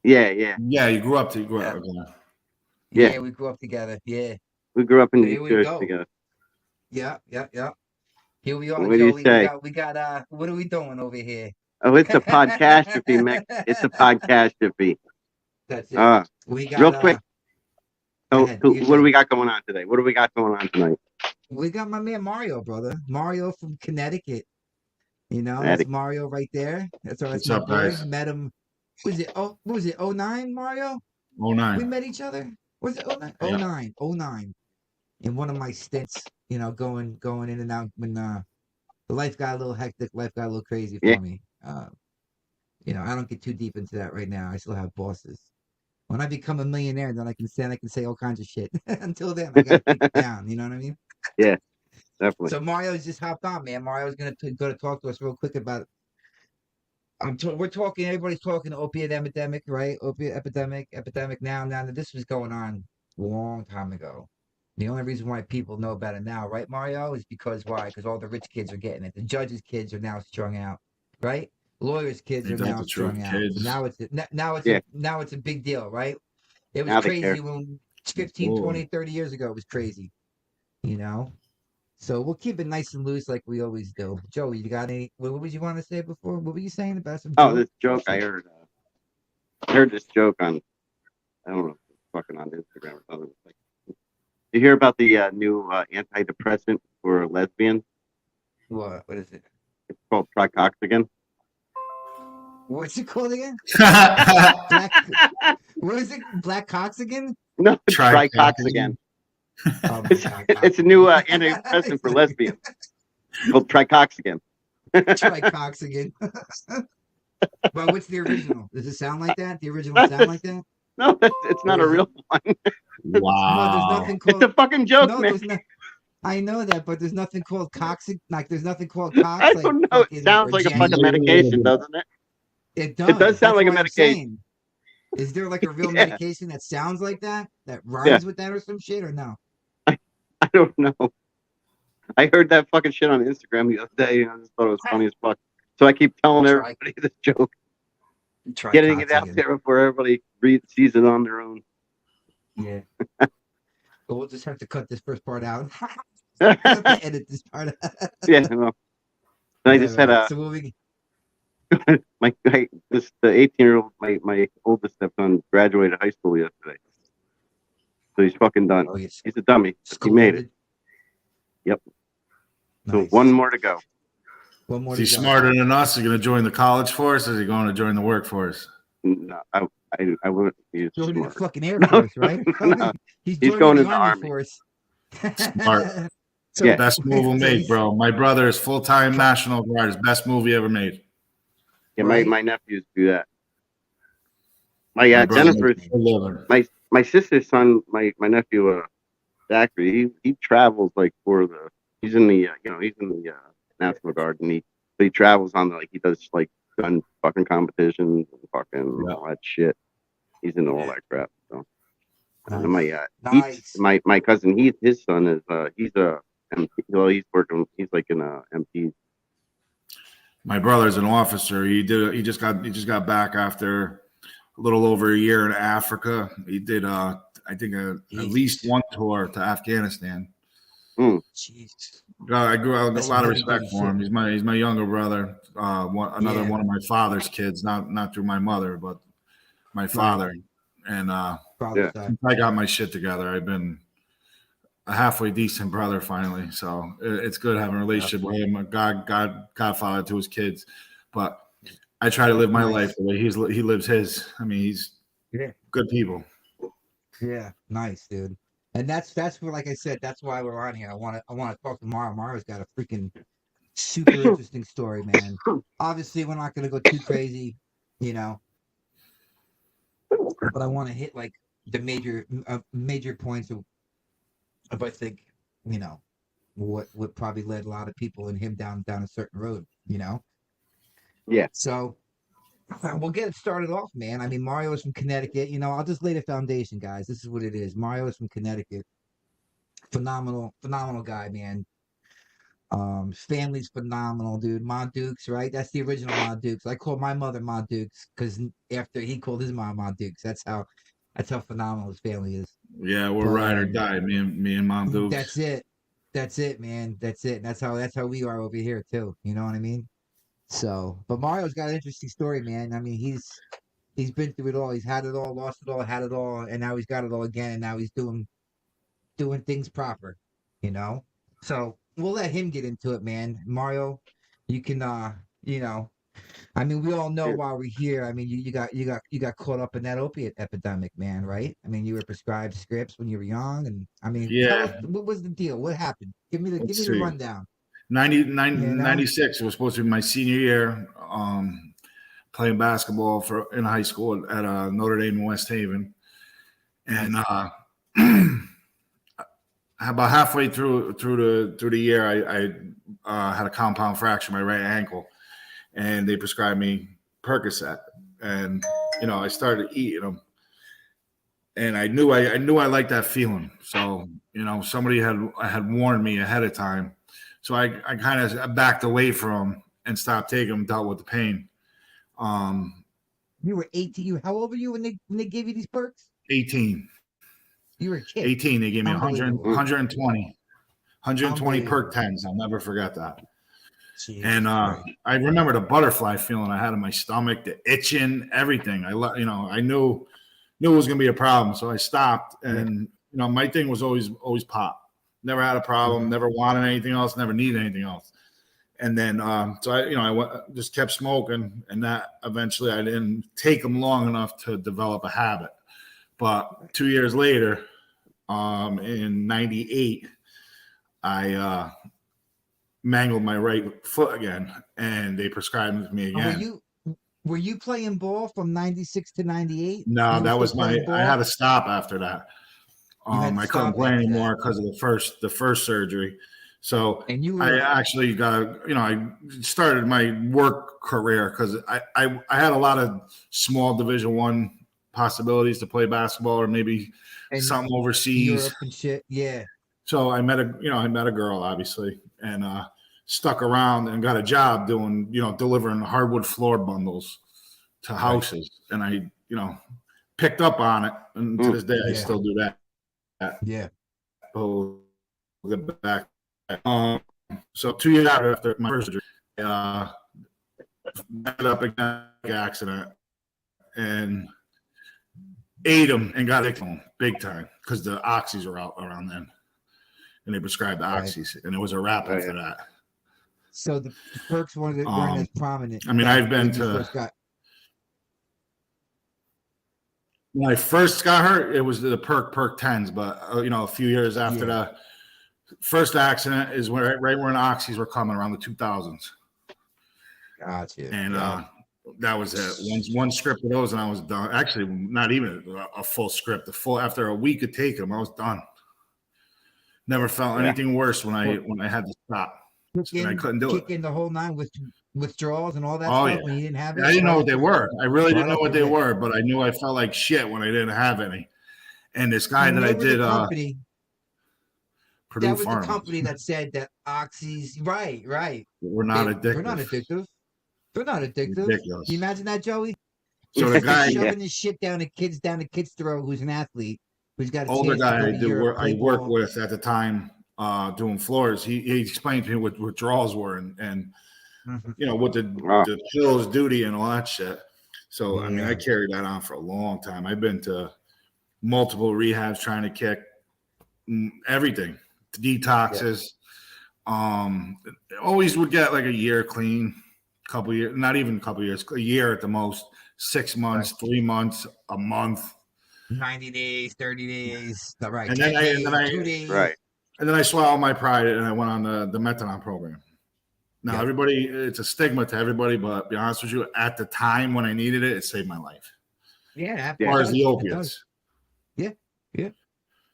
Yeah, yeah, Yeah, you grew up. Yeah. Okay. yeah. Yeah, we grew up together. Yeah. We grew up in So New here we Jersey go. together. Yeah, yeah, yeah. Here we are, What do you Joey. say? We got what are we doing over here? Oh, it's a podcastrophy, Mick. It's a podcastrophy. That's it. Uh, We real got quick. go So, ahead, do your what do we thing. got going on today? What do we got going on tonight? We got my man Mario, brother. Mario from Connecticut. That's Attic. Mario right there. That's What's my up, boy. guys? Met him. What was it? '09, Mario? Oh We nine. met each other. Was it '09? Yeah. '09. In one of my stints, going in and out when the life got a little hectic, life got a little crazy Yeah. for me. I don't get too deep into that right now. I still have bosses. When I become a millionaire, then I can say all kinds of shit. Until then, I gotta keep it down. You know what I mean? Yeah, definitely. So Mario's just hopped on, man. Mario's gonna talk to us real quick about. We're talking. Everybody's talking opiate epidemic, right? Opiate epidemic now. Now that this was going on a long time ago. The only reason why people know about it now, right, Mario, is because why? Because all the rich kids are getting it. The judges' kids are now strung out, right? Lawyers' kids are Ain't that now the truth, strung out. So kids? Yeah. now it's a big deal, right? It was Now they care. crazy when 15, Absolutely. 20, 30 years ago. It was crazy, you know. So we'll keep it nice and loose like we always do. Joey, you got any? What would you want to say before? What were you saying about some Oh, joke? this joke I heard. I heard this joke on. I don't know, fucking on Instagram or something. It's like, you hear about the new antidepressant for lesbians? What? What is it? It's called tricoxagon. What's it called again? Black. What is it? Black cocks again? No, Try tricoxagan. Oh my It's, god, it's a new antidepressant for lesbians called tricoxagan. Try cocks again. But what's the original? Does it sound like that? The original sound like that? No, it's not Or a is it? real one. No, there's Wow. nothing It's a called. fucking joke, No, man. there's not. I know that, but there's nothing called cocks. Like there's nothing called I cocks. Like don't know. It fucking sounds or like a fucking Jenny. medication, doesn't it? It It does does. sound That's like a why I'm medication. saying. Is there like a real Yeah, medication that sounds like that? That yeah. rhymes with that or some shit or no? I don't know. I heard that fucking shit on Instagram the other day, and I just thought it was funny as fuck. So I keep telling Try everybody this joke, getting it cocks out again. there before everybody sees it on their own. Yeah. But we'll just have to cut this first part out. Yeah, We'll have to edit this part out. well, I All just had right. So what we the 18-year-old, my oldest stepson graduated high school yesterday, so he's fucking done. oh yes. He's a dummy, but he School made it. ended. Yep. So Nice. one more to go. One more Is he to go. smarter than us? Is he going to join the college force? Or is he going to join the workforce? No, I wouldn't be Joining the smart. fucking Air No, Force, right? no, He's he's joining going the in the Army army. Force. Smart. So Yeah. Best move we'll so make, he's bro. My brother is full-time National Guard. His best movie ever made. Yeah, right. my nephews do that. My brother Jennifer's makes a living. my sister's son, my nephew Zachary. He travels like for the. He's in the he's in the National Guard, and he travels on like he does like gun fucking competitions and fucking Yeah. all that shit. He's into all that crap. So and nice. my cousin his son is he's a MP. Well, he's working. He's like in a MP. My brother's an officer. He just got back after a little over a year in Africa. He did I think at least one tour to Afghanistan. Jeez. I grew out a That's lot of heavy respect duty for him. shit. He's my younger brother. Another Yeah. one of my father's kids, not through my mother, but my father. And Father Yeah. side. since I got my shit together, I've been a halfway decent brother finally. So it's good having a relationship with him, a godfather to his kids. But I try to live my life the way he lives his. I mean, he's Yeah. good people. Yeah. Nice, dude. And that's where, like I said, that's why we're on here. I want to talk to Mara. Mara's got a freaking super interesting story, man. Obviously, we're not going to go too crazy, you know, but I want to hit like the major points of I think, you know, what probably led a lot of people and him down a certain road, you know. Yeah. So we'll get it started off, man. I mean, Mario is from Connecticut. You know, I'll just lay the foundation, guys. This is what it is. Mario is from Connecticut. Phenomenal guy, man. His family's phenomenal, dude. Ma Dukes, right? That's the original Ma Dukes. I call my mother Ma Dukes because after he called his mom Ma Dukes. That's how phenomenal his family is. Yeah, we're But ride or die. Me and Mom that's Dukes. it. That's it, man. That's it. That's how we are over here too. You know what I mean? So, but Mario's got an interesting story, man. I mean, he's been through it all. He's had it all, lost it all, had it all, and now he's got it all again. And now he's doing things proper. You know. So we'll let him get into it, man. Mario, you can you know, I mean, we all know Yeah. while we're here. I mean, you got caught up in that opiate epidemic, man, right? I mean, you were prescribed scripts when you were young, and I mean, tell us Yeah, what was the deal? What happened? Give me let's the see. rundown. 96 was supposed to be my senior year. Playing basketball in high school at Notre Dame in West Haven, and about halfway through the year, I had a compound fracture in my right ankle, and they prescribed me Percocet, and I started eating them, and I knew I liked that feeling. So somebody had warned me ahead of time, so I kind of backed away from them and stopped taking them, dealt with the pain. You were 18. How old were you when they gave you these perks? 18. You were a kid. 18, they gave me 100, Unbelievable. 120 perk Unbelievable. 10s. I'll never forget that. Jesus And Christ. I remember the butterfly feeling I had in my stomach, the itching, everything. I knew it was going to be a problem, so I stopped. And my thing was always pop. Never had a problem. Never wanted anything else. Never needed anything else. And then so I just kept smoking, and that eventually I didn't take them long enough to develop a habit. But 2 years later, in '98, I mangled my right foot again, and they prescribed me again. Were you playing ball from 96 to 98? No, You were that still was playing ball? I had to stop after that. You had to I couldn't stop play after anymore that. because of the first surgery. So And you I were actually got, I started my work career because I had a lot of small Division I possibilities to play basketball or maybe in something overseas. Europe and shit. Yeah. So I met a girl, obviously, and stuck around and got a job doing, delivering hardwood floor bundles to houses. And I, picked up on it. And to this day, I still do that. Yeah. Oh, get back. So 2 years after my first surgery, ended up in an accident and ate them and got it big time because the oxys were out around then. And they prescribed the oxys, and it was a wrap after that. So the perks weren't as prominent. I mean, I've been to. When I first got hurt, it was the perk 10s, but a few years after the first accident is right when the oxys were coming around the 2000s. Gotcha. And that was it. One script of those, and I was done. Actually, not even a full script. After a week of taking them, I was done. Never felt anything worse when I had to stop. And I couldn't do it. Kick in the whole nine with withdrawals and all that stuff when you didn't have it. I didn't know what they were. I really didn't know what they were, but I knew I felt like shit when I didn't have any. And this guy that I did, Purdue that was Pharma. the company that said that oxys, right? We're not addictive. They're not addictive. They're not addictive. Ridiculous. Can you imagine that, Joey? So the guy shoving this shit down a kid's throat who's an athlete who's got a older chance guy to go I worked with at the time doing floors. He explained to me what withdrawals were and what the pills duty and all that shit. So I mean, I carried that on for a long time. I've been to multiple rehabs trying to kick everything, detoxes. Always would get like a year clean, couple years, not even a couple years, a year at the most, 6 months, 3 months, a month. 90 days, 30 days. Right. And then 2 days. Right. And then I swallowed my pride and I went on the methadone program. Now, everybody, it's a stigma to everybody, but to be honest with you, at the time when I needed it, it saved my life. Yeah. As far as the opiates. Yeah.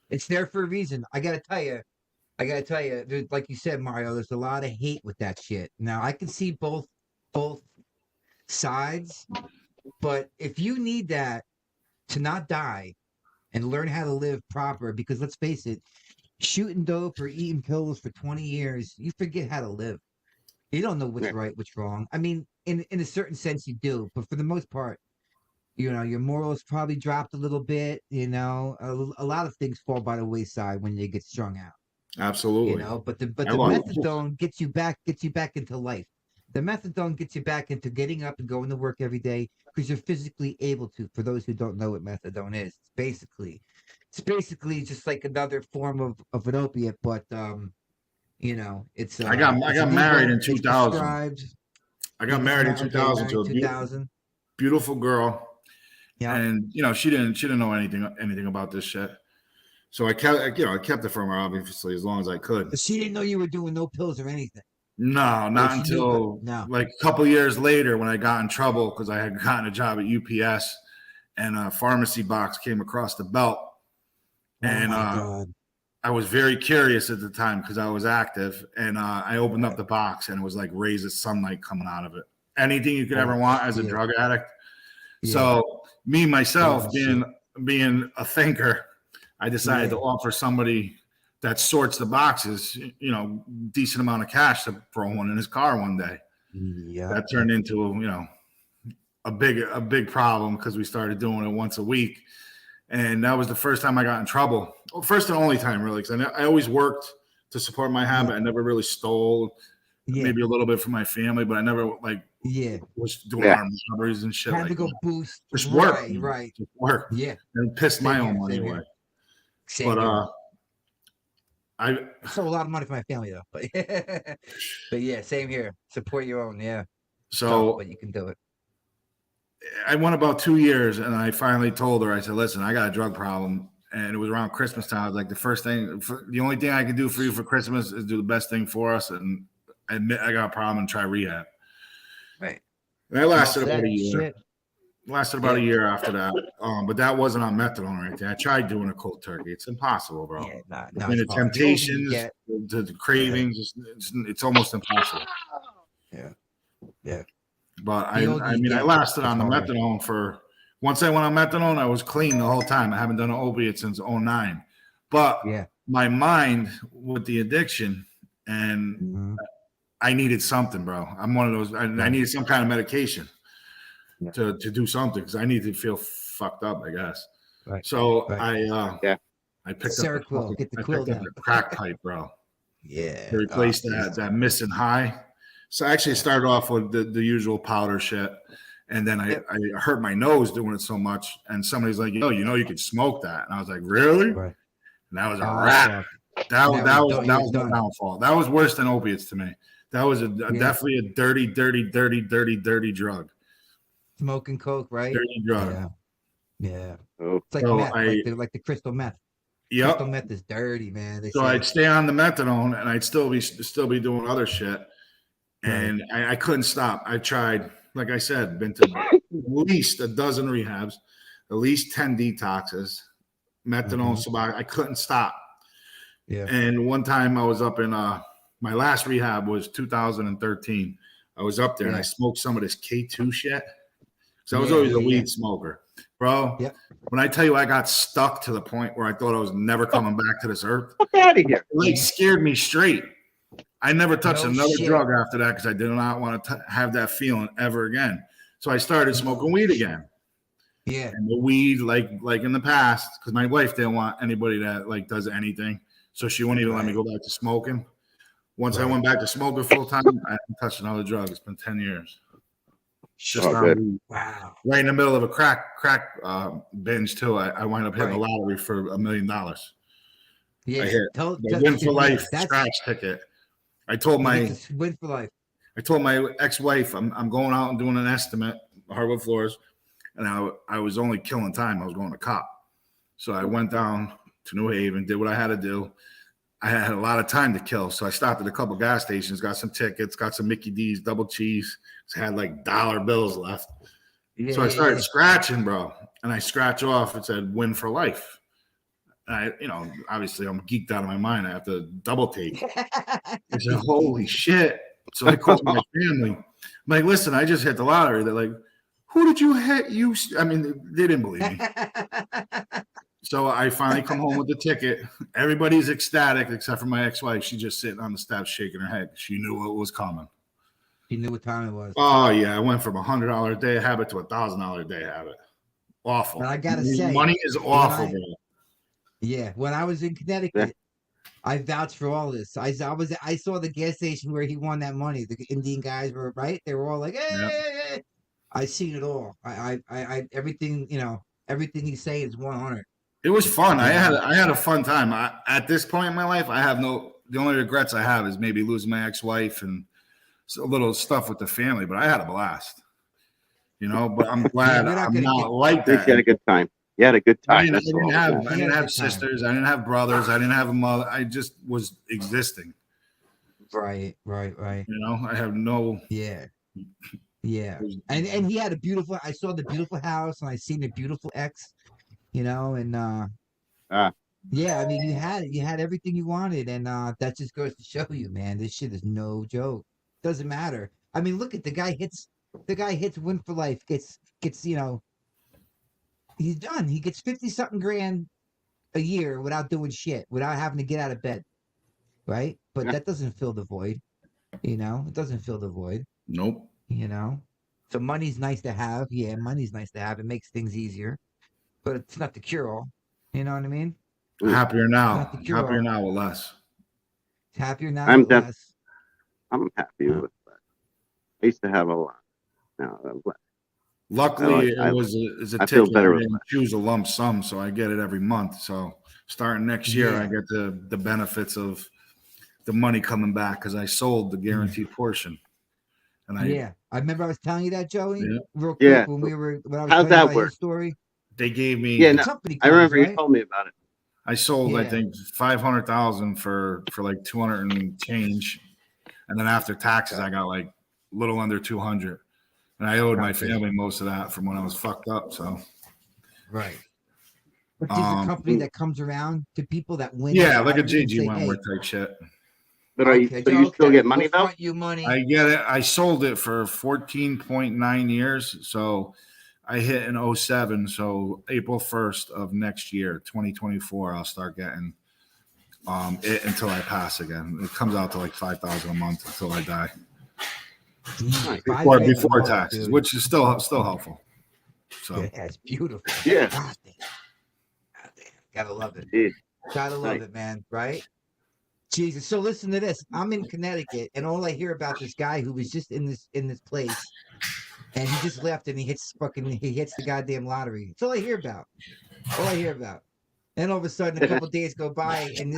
It's there for a reason. I got to tell you, like you said, Mario, there's a lot of hate with that shit. Now, I can see both sides, but if you need that to not die and learn how to live proper, because let's face it, shooting dope or eating pills for 20 years, you forget how to live. You don't know what's Yeah. right, what's wrong. I mean, in a certain sense, you do, but for the most part, your morals probably dropped a little bit. A lot of things fall by the wayside when you get strung out. Absolutely. But the I love it. methadone gets you back into life. The methadone gets you back into getting up and going to work every day because you're physically able to. For those who don't know what methadone is, it's basically just like another form of an opiate, but it's I got married illegal. in It's 2000. prescribed. I got married in Okay, 2000 to married a 2000. beautiful girl, Yeah. and she didn't know anything about this shit. So I kept it from her obviously as long as I could. But she didn't know you were doing no pills or anything. No, not she knew, but until no. like a couple years later when I got in trouble because I had gotten a job at UPS and a pharmacy box came across the belt. And Oh my God. I was very curious at the time because I was active, and I opened up the box and it was like rays of sunlight coming out of it. Anything you could ever want as a drug addict. Yeah. So me myself Shit. being a thinker, I decided to offer somebody that sorts the boxes, decent amount of cash to throw one in his car one day. Yeah. That turned into a big problem because we started doing it once a week. And that was the first time I got in trouble. Well, first and only time, really, because I always worked to support my habit. I never really stole, maybe a little bit from my family, but I never was doing armed robberies and shit. Had to go boost. Just work, Right. just work. Yeah. And pissed my own money away. But I stole a lot of money from my family though. But yeah, same here. Support your own. Yeah. So but you can do it. I went about 2 years, and I finally told her. I said, "Listen, I got a drug problem." And it was around Christmas time. I was like, the only thing I can do for you for Christmas is do the best thing for us and admit I got a problem and try rehab. Right. And that lasted about a year. Lasted about a year after that. But that wasn't on methadone or anything. I tried doing a cold turkey. It's impossible, bro. Yeah, Between the temptations, the cravings, it's almost impossible. Yeah. Yeah. But I lasted on the methadone for. Once I went on methadone, I was clean the whole time. I haven't done an opiate since 2009. But my mind with the addiction, and I needed something, bro. I'm one of those. I needed some kind of medication to do something because I needed to feel fucked up, I guess. Right. So I picked up the crack pipe, bro. Yeah. To replace that missing high. So actually, it started off with the usual powder shit. And then I hurt my nose doing it so much. And somebody's like, you could smoke that. And I was like, really? Right. And that was a wrap. That was my downfall. That was worse than opiates to me. That was definitely a dirty, dirty, dirty, dirty, dirty drug. Smoking coke, right? Dirty drug. Yeah. It's like meth, like the crystal meth. Yep. Crystal meth is dirty, man. I'd stay on the methadone and I'd still be doing other shit. And I couldn't stop. I tried. Like I said, been to at least a dozen rehabs, at least 10 detoxes, methadone, Suboxone. I couldn't stop. Yeah. And one time I was up in my last rehab was 2013. I was up there and I smoked some of this K2 shit. So I was always a weed smoker. Bro, when I tell you I got stuck to the point where I thought I was never coming back to this earth, get out of here. It scared me straight. I never touched another drug after that because I did not want to have that feeling ever again. So I started smoking weed again. Yeah. And the weed, like in the past, because my wife didn't want anybody that does anything. So she wouldn't even let me go back to smoking. Once I went back to smoking full time, I haven't touched another drug. It's been 10 years. Just wow. Right in the middle of a crack binge too. I wind up hitting the lottery for $1 million. Yeah. I hit the Win for Life scratch ticket. I told my Win for Life. I told my ex-wife I'm going out and doing an estimate, hardwood floors, and I was only killing time. I was going to cop. So I went down to New Haven, did what I had to do. I had a lot of time to kill, so I stopped at a couple gas stations, got some tickets, got some Mickey D's, double cheese. I had like dollar bills left. So I started scratching, bro, and I scratch off. It said "Win for Life." And obviously I'm geeked out of my mind. I have to double take. I said, "Holy shit!" So I called my family. I'm like, "Listen, I just hit the lottery." They're like, "Who did you hit?" They didn't believe me. So So I finally come home with the ticket. Everybody's ecstatic except for my ex-wife. She's just sitting on the steps shaking her head. She knew what was coming. She knew what time it was. Oh yeah, I went from $100 a day habit to $1,000 a day habit. Awful. But I gotta say, money is awful, bro. Yeah, when I was in Connecticut, I vouched for all this. I saw the gas station where he won that money. The Indian guys were right. They were all like, "Hey, hey, hey." I seen it all. I everything, everything you say is 100. It was fun. I had a fun time. At this point in my life, the only regrets I have is maybe losing my ex-wife and a little stuff with the family, but I had a blast. But I'm glad I'm not like that. You had a good time. You had a good time. I didn't have sisters. I didn't have brothers. I didn't have a mother. I just was existing. Right. I have no. Yeah. And he had a beautiful. I saw the beautiful house, and I seen the beautiful ex. And yeah, I mean, you had everything you wanted, and that just goes to show you, man, this shit is no joke. Doesn't matter. I mean, look at the guy hits win for life. Gets he's done. He gets 50-something grand a year without doing shit, without having to get out of bed, right? But that doesn't fill the void. It doesn't fill the void. Nope. So money's nice to have. Yeah, money's nice to have. It makes things easier, but it's not the cure all. You know what I mean? Happier now. Happier now with less. Happier now with less. I'm happy with that. I used to have a lot. Now I'm glad. Luckily, it's a ticket. I didn't choose a lump sum, so I get it every month. So starting next year, I get the benefits of the money coming back because I sold the guaranteed portion. And I remember I was telling you that, Joey. Yeah. Real quick when I was telling you about his story. They gave me. Yeah, I remember you told me about it. I sold, I think, 500,000 for like 200 and change, and then after taxes, I got like a little under 200, and I owed my family most of that from when I was fucked up. So, right. But there's a company that comes around to people that win. Yeah, like a JG Wentworth type shit. But you still get money though? You money. I get it. I sold it for 14.9 years, so. I hit in 07, so April 1st of next year, 2024, I'll start getting it until I pass again. It comes out to like $5,000 a month until I die. Before taxes, which is still helpful. So yeah, it's beautiful. Yeah. God damn. Gotta love it. Gotta love it, man. Right? Jesus. So listen to this. I'm in Connecticut, and all I hear about this guy who was just in this place. And he just left, and he hits the goddamn lottery. That's all I hear about. Then all of a sudden, a couple days go by, and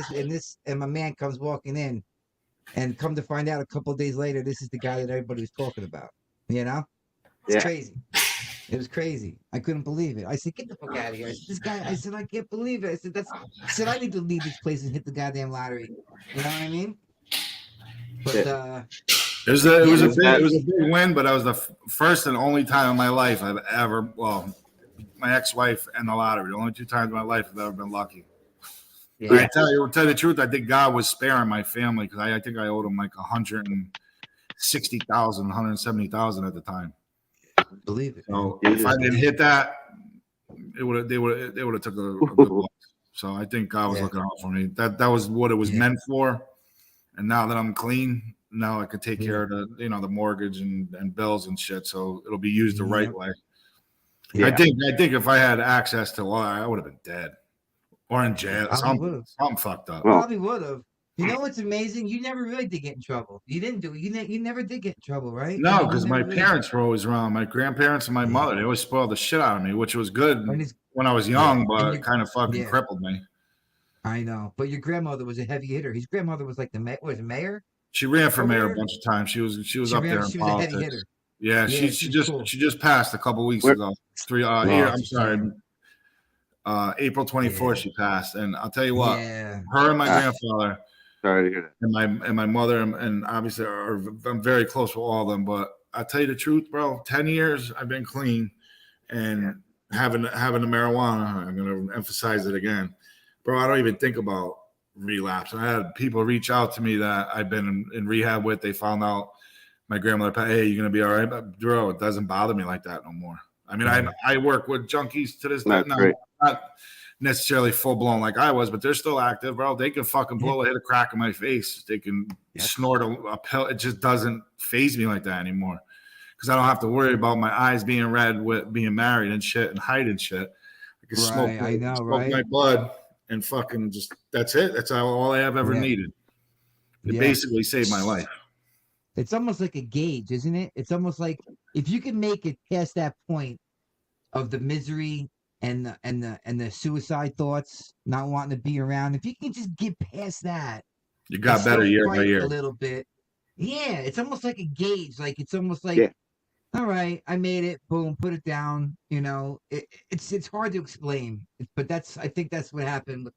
my man comes walking in, and come to find out, a couple of days later, this is the guy that everybody was talking about. It's crazy. It was crazy. I couldn't believe it. I said, "Get the fuck out of here!" I said, "This guy." I said, "I can't believe it." I said, "I need to leave this place and hit the goddamn lottery." You know what I mean? But It was a big win, but that was the first and only time in my life I've ever, my ex-wife and the lottery, the only 2 times in my life I've ever been lucky. Yeah. I tell you the truth, I think God was sparing my family because I think I owed him like 160,000, 170,000 at the time. Believe it. So if I didn't hit that, they would have took a good look. So I think God was looking out for me. That was what it was meant for. And now that I'm clean, now I could take care of the mortgage and bills and shit. So it'll be used the right way. Yeah. I think if I had access to I would have been dead or in jail. Something fucked up. Probably would have. You know what's amazing? You never really did get in trouble. You didn't do it. You never did get in trouble, right? No, because my parents were always around. My grandparents and my mother, they always spoiled the shit out of me, which was good when I was young, but it kind of fucking crippled me. I know. But your grandmother was a heavy hitter. His grandmother was like the mayor? She ran for mayor a bunch of times. She was up there in politics. She was a heavy hitter. Yeah, she just passed a couple weeks ago. April 24th she passed, and I'll tell you what, her and my grandfather, sorry to hear that, and my mother, and obviously I'm very close with all of them. But I'll tell you the truth, bro. 10 years I've been clean, and having the marijuana. I'm gonna emphasize it again, bro. I don't even think about relapse. I had people reach out to me that I've been in rehab with. They found out my grandmother, hey, you're gonna be all right, but bro, it doesn't bother me like that no more. I mean, I work with junkies to this day. That's great. Not necessarily full blown like I was, but they're still active, bro. They can fucking hit a crack in my face. They can snort a pill. It just doesn't phase me like that anymore because I don't have to worry about my eyes being red with being married and shit and height and shit. I can smoke my blood and fucking just that's it. That's all I have ever needed. It basically saved my life. It's almost like a gauge, isn't it? It's almost like if you can make it past that point of the misery and the suicide thoughts, not wanting to be around. If you can just get past that, you got better year by year. A little bit. Yeah, it's almost like a gauge. Like it's almost like, all right, I made it. Boom, put it down. You know, it's hard to explain, but I think that's what happened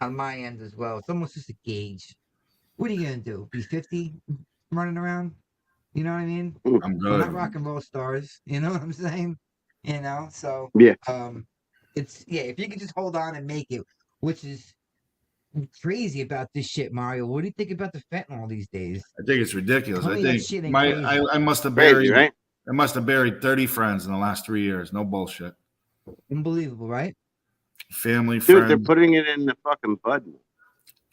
on my end as well. It's almost just a gauge. What are you gonna do? Be 50 running around? You know what I mean? I'm good. We're not rock and roll stars. You know what I'm saying? You know, so it's if you can just hold on and make it, which is crazy about this shit, Mario. What do you think about the fentanyl these days? I think it's ridiculous. I think I must have buried I must have buried 30 friends in the last 3 years. No bullshit. Unbelievable, right? Family, dude, friends. they're putting it in the fucking bud.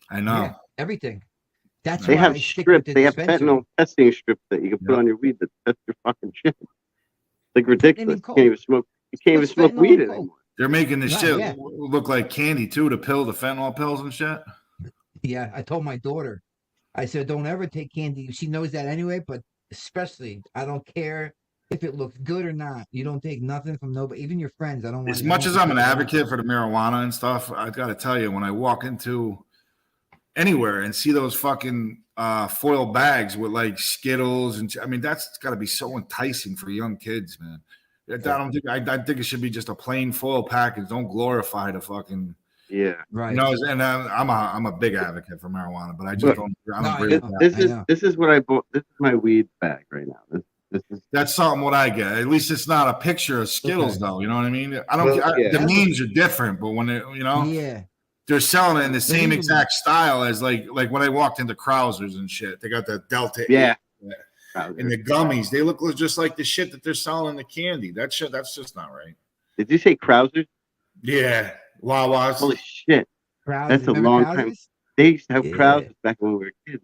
I know. Yeah, everything. That's they why have strips. They have fentanyl testing strips that you can put on your weed that test your fucking shit. Like ridiculous. You can't even smoke. You can't even smoke weed anymore. They're making this shit look like candy too. The fentanyl pills and shit. Yeah, I told my daughter. I said, don't ever take candy. She knows that anyway, but especially, I don't care if it looks good or not. You don't take nothing from nobody, even your friends. I don't want. As much as I'm an advocate for the marijuana and stuff, I got to tell you, when I walk into anywhere and see those fucking foil bags with like Skittles and I mean that's got to be so enticing for young kids, man. I think it should be just a plain foil package. Don't glorify the fucking right. You know, and I'm a big advocate for marijuana, but I just don't agree with that. This is what I bought. This is my weed bag right now. That's something what I get. At least it's not a picture of Skittles though. You know what I mean? I don't. The memes are different, but when they're selling it in the same exact style as like when I walked into Krausers and shit. They got the Delta 8 and the gummies. They look just like the shit that they're selling in the candy. That's just not right. Did you say Krausers? Yeah. Wawas. Holy shit. Krausers. That's a long time. They used to have Krausers back when we were kids.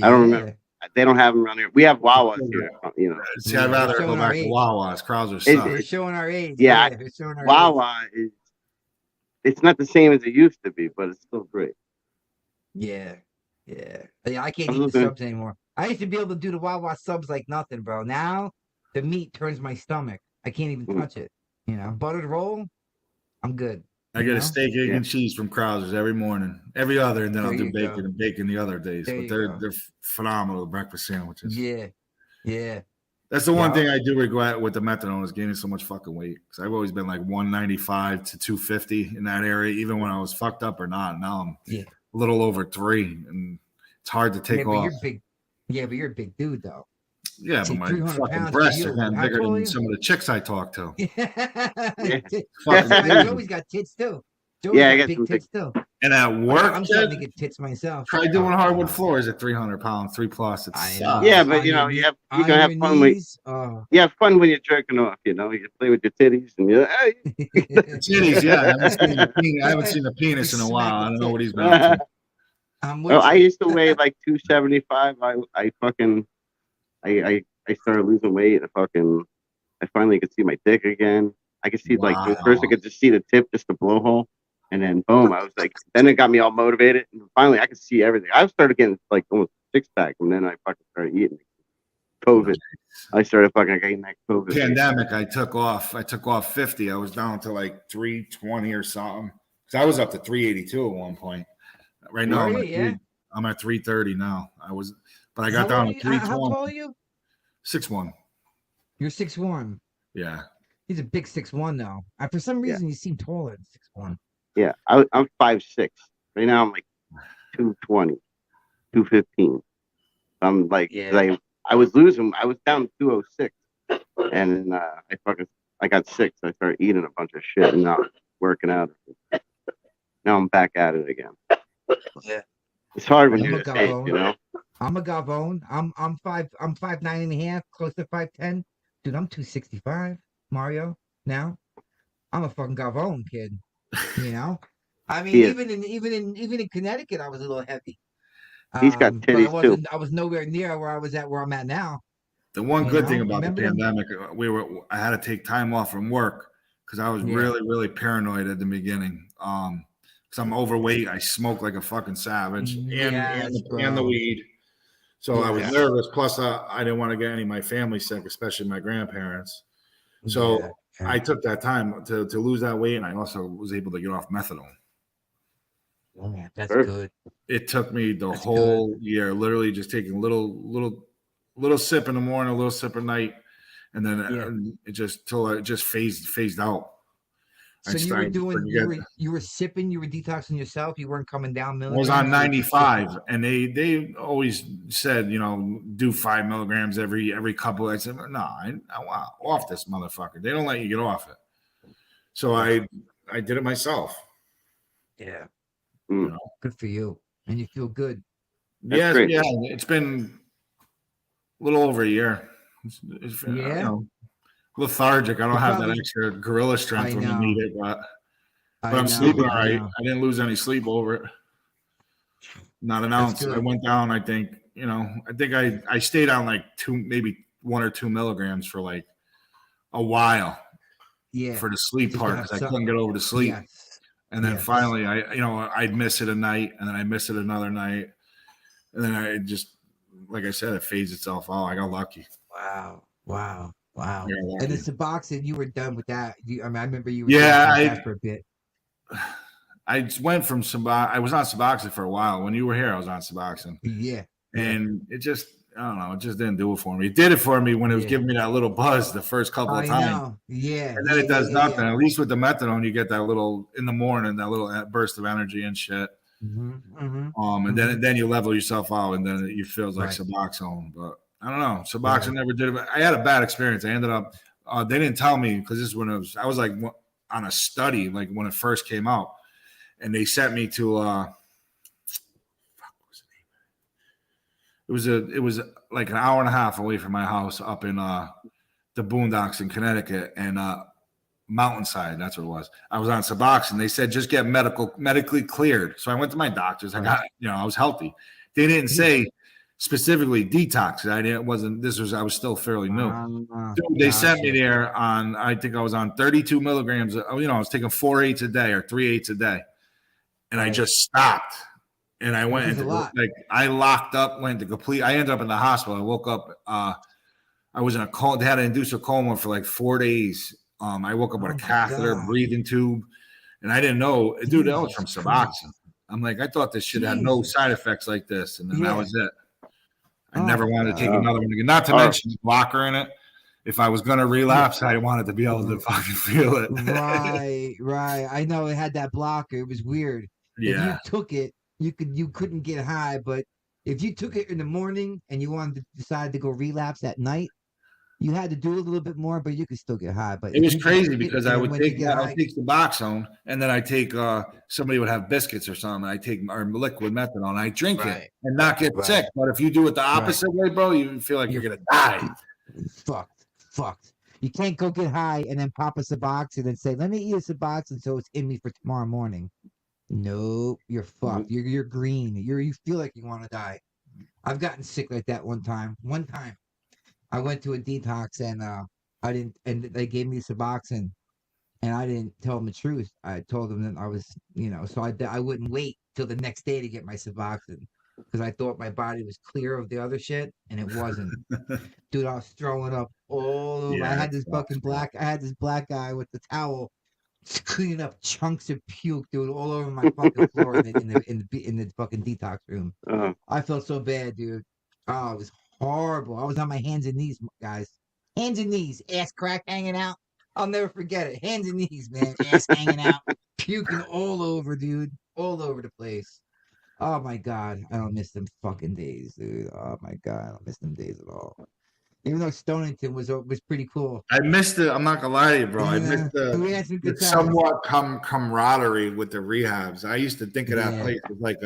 I don't remember. They don't have them around here. We have Wawas here, you know. See, I'd rather go back to Wawas. Krausers suck. They're showing our age. Yeah. They're showing our Wawa is. It's not the same as it used to be, but it's still great. Yeah. I can't eat the subs anymore. I used to be able to do the Wawa subs like nothing, bro. Now the meat turns my stomach. I can't even touch it. You know, buttered roll, I'm good. I get a steak, egg, and cheese from Krausers every morning, every other, and then I'll do bacon and bacon the other days. But they're phenomenal breakfast sandwiches. Yeah. That's the one thing I do regret with the methadone is gaining so much fucking weight. Because I've always been like 195 to 250 in that area, even when I was fucked up or not. Now I'm a little over 3, and it's hard to take off. But you're a big dude, though. Yeah, but my fucking breasts are kind of bigger than some of the chicks I talk to. Joey's got tits, too. Joey's got big tits, too. And at work, I'm starting to get tits myself. Try doing hardwood floors at 300 pounds, 3+ It's yeah, but you know, you can have fun when you have fun when you're jerking off. You know, you play with your titties and you're titties. Yeah, I haven't seen the penis in a while. I don't know what he's been up to. I used to weigh like 275. I started losing weight. I finally could see my dick again. I could see like first I could just see the tip, just the blowhole. And then boom, I was like, then it got me all motivated. And finally I could see everything. I started getting like almost 6-pack, and then I fucking started eating. COVID. I started fucking getting that COVID. Pandemic, I took off 50. I was down to like 320 or something. Because I was up to 382 at one point. Right now I'm at 330 now. But I got down to 320. How tall are you? 6'1". You're 6'1". Yeah. He's a big 6'1" though. For some reason, you seem taller than 6'1". Yeah, I'm 5'6". Right now I'm like 220, 215. I'm like, I was losing. I was down 206, and then I got sick. So I started eating a bunch of shit and not working out. Now I'm back at it again. Yeah, it's hard when you're sick, you know. I'm a gavone. I'm 5'9.5", close to 5'10". Dude, I'm 265. Mario. Now I'm a fucking Gavone kid. You know, I mean, He is. even in Connecticut, I was a little heavy. He's got But titties too. I was nowhere near where I'm at now. The one You good thing know, about the remember them? pandemic, I had to take time off from work because I was Yeah. really, really paranoid at the beginning. Because I'm overweight, I smoke like a fucking savage, Yes, and the bro. weed. So I was Yes. nervous. Plus, I didn't want to get any of my family sick, especially my grandparents. So Yeah, yeah. I took that time to lose that weight, and I also was able to get off methadone. Yeah, that's Perfect. good. It took me the That's whole year, literally just taking little sip in the morning, a little sip at night, and then it just till it just phased out. So you were doing you were sipping, you were detoxing yourself. You weren't coming down I was milligrams. on 95, and they always said, do 5 milligrams every couple. I said, no, I want off this motherfucker. They don't let you get off it. So I did it myself. Yeah. Mm. Good for you, and you feel good. Yes, great. yeah. It's been a little over a year. It's lethargic. I don't have that extra gorilla strength when you need it, but I'm sleeping all right. I didn't lose any sleep over it. Not an ounce. I went down, I think, I stayed on like maybe 1 or 2 milligrams for like a while. Yeah. For the sleep part because I couldn't get over to sleep. Yes. And then finally I'd miss it a night and then I miss it another night. And then I just, like I said, it fades itself out. I got lucky. Wow. And the Suboxone, you were done with that. I remember you were that for a bit. I just went from I was on Suboxone for a while. When you were here, I was on Suboxone. Yeah. And it just, I don't know, it just didn't do it for me. It did it for me when it was giving me that little buzz the first couple of times. Know. Yeah. And then it does nothing. At least with the methadone, you get that little in the morning, that little burst of energy and shit. And then you level yourself out, and then it feels like Suboxone. But I don't know, Suboxone never did it. I had a bad experience. I ended up. They didn't tell me because this is when I was like on a study, like when it first came out, and they sent me to. It was like an hour and a half away from my house up in the boondocks in Connecticut and Mountainside. That's what it was. I was on Suboxone. They said just get medically cleared. So I went to my doctors. I got, I was healthy. They didn't say specifically detox. I was still fairly new. Dude, they sent me there I think I was on 32 milligrams. I was taking 4 8s a day or 3 8s a day. And I just stopped. And I went into I locked up, went to complete. I ended up in the hospital. I woke up. I was in a coma. They had to induce a coma for like 4 days. I woke up with a catheter, breathing tube, and I didn't know, dude. That was from Suboxone. I'm like, I thought this shit had no side effects like this, and then that was it. I never wanted to take another one again. Not to mention the blocker in it. If I was going to relapse, I wanted to be able to fucking feel it. Right. I know it had that blocker. It was weird. If you took it, you couldn't get high, but if you took it in the morning and you wanted to decide to go relapse at night, you had to do a little bit more, but you could still get high. But it was crazy because I would take Suboxone and then I take somebody would have biscuits or something. I take our liquid methadone and I drink it and not get sick. But if you do it the opposite way, bro, you feel like you're gonna die. Fucked. You can't go get high and then pop a Suboxone and say, "Let me eat a Suboxone so it's in me for tomorrow morning." Nope, you're fucked. You're green. You feel like you want to die. I've gotten sick like that one time. I went to a detox and and they gave me Suboxone and I didn't tell them the truth. I told them that I was, so I wouldn't wait till the next day to get my Suboxone because I thought my body was clear of the other shit and it wasn't. Dude, I was throwing up all over. I had this black guy with the towel cleaning up chunks of puke, dude, all over my fucking floor in the fucking detox room. I felt so bad, dude. Oh, it was horrible. I was on my hands and knees, guys. Hands and knees, ass crack hanging out. I'll never forget it. Hands and knees, man. Ass hanging out, puking all over, dude, all over the place. Oh my god, I don't miss them fucking days, dude. Oh my god, I don't miss them days at all. Even though Stonington was pretty cool. I missed it. I'm not gonna lie to you, bro. I missed the somewhat camaraderie with the rehabs. I used to think of that place as like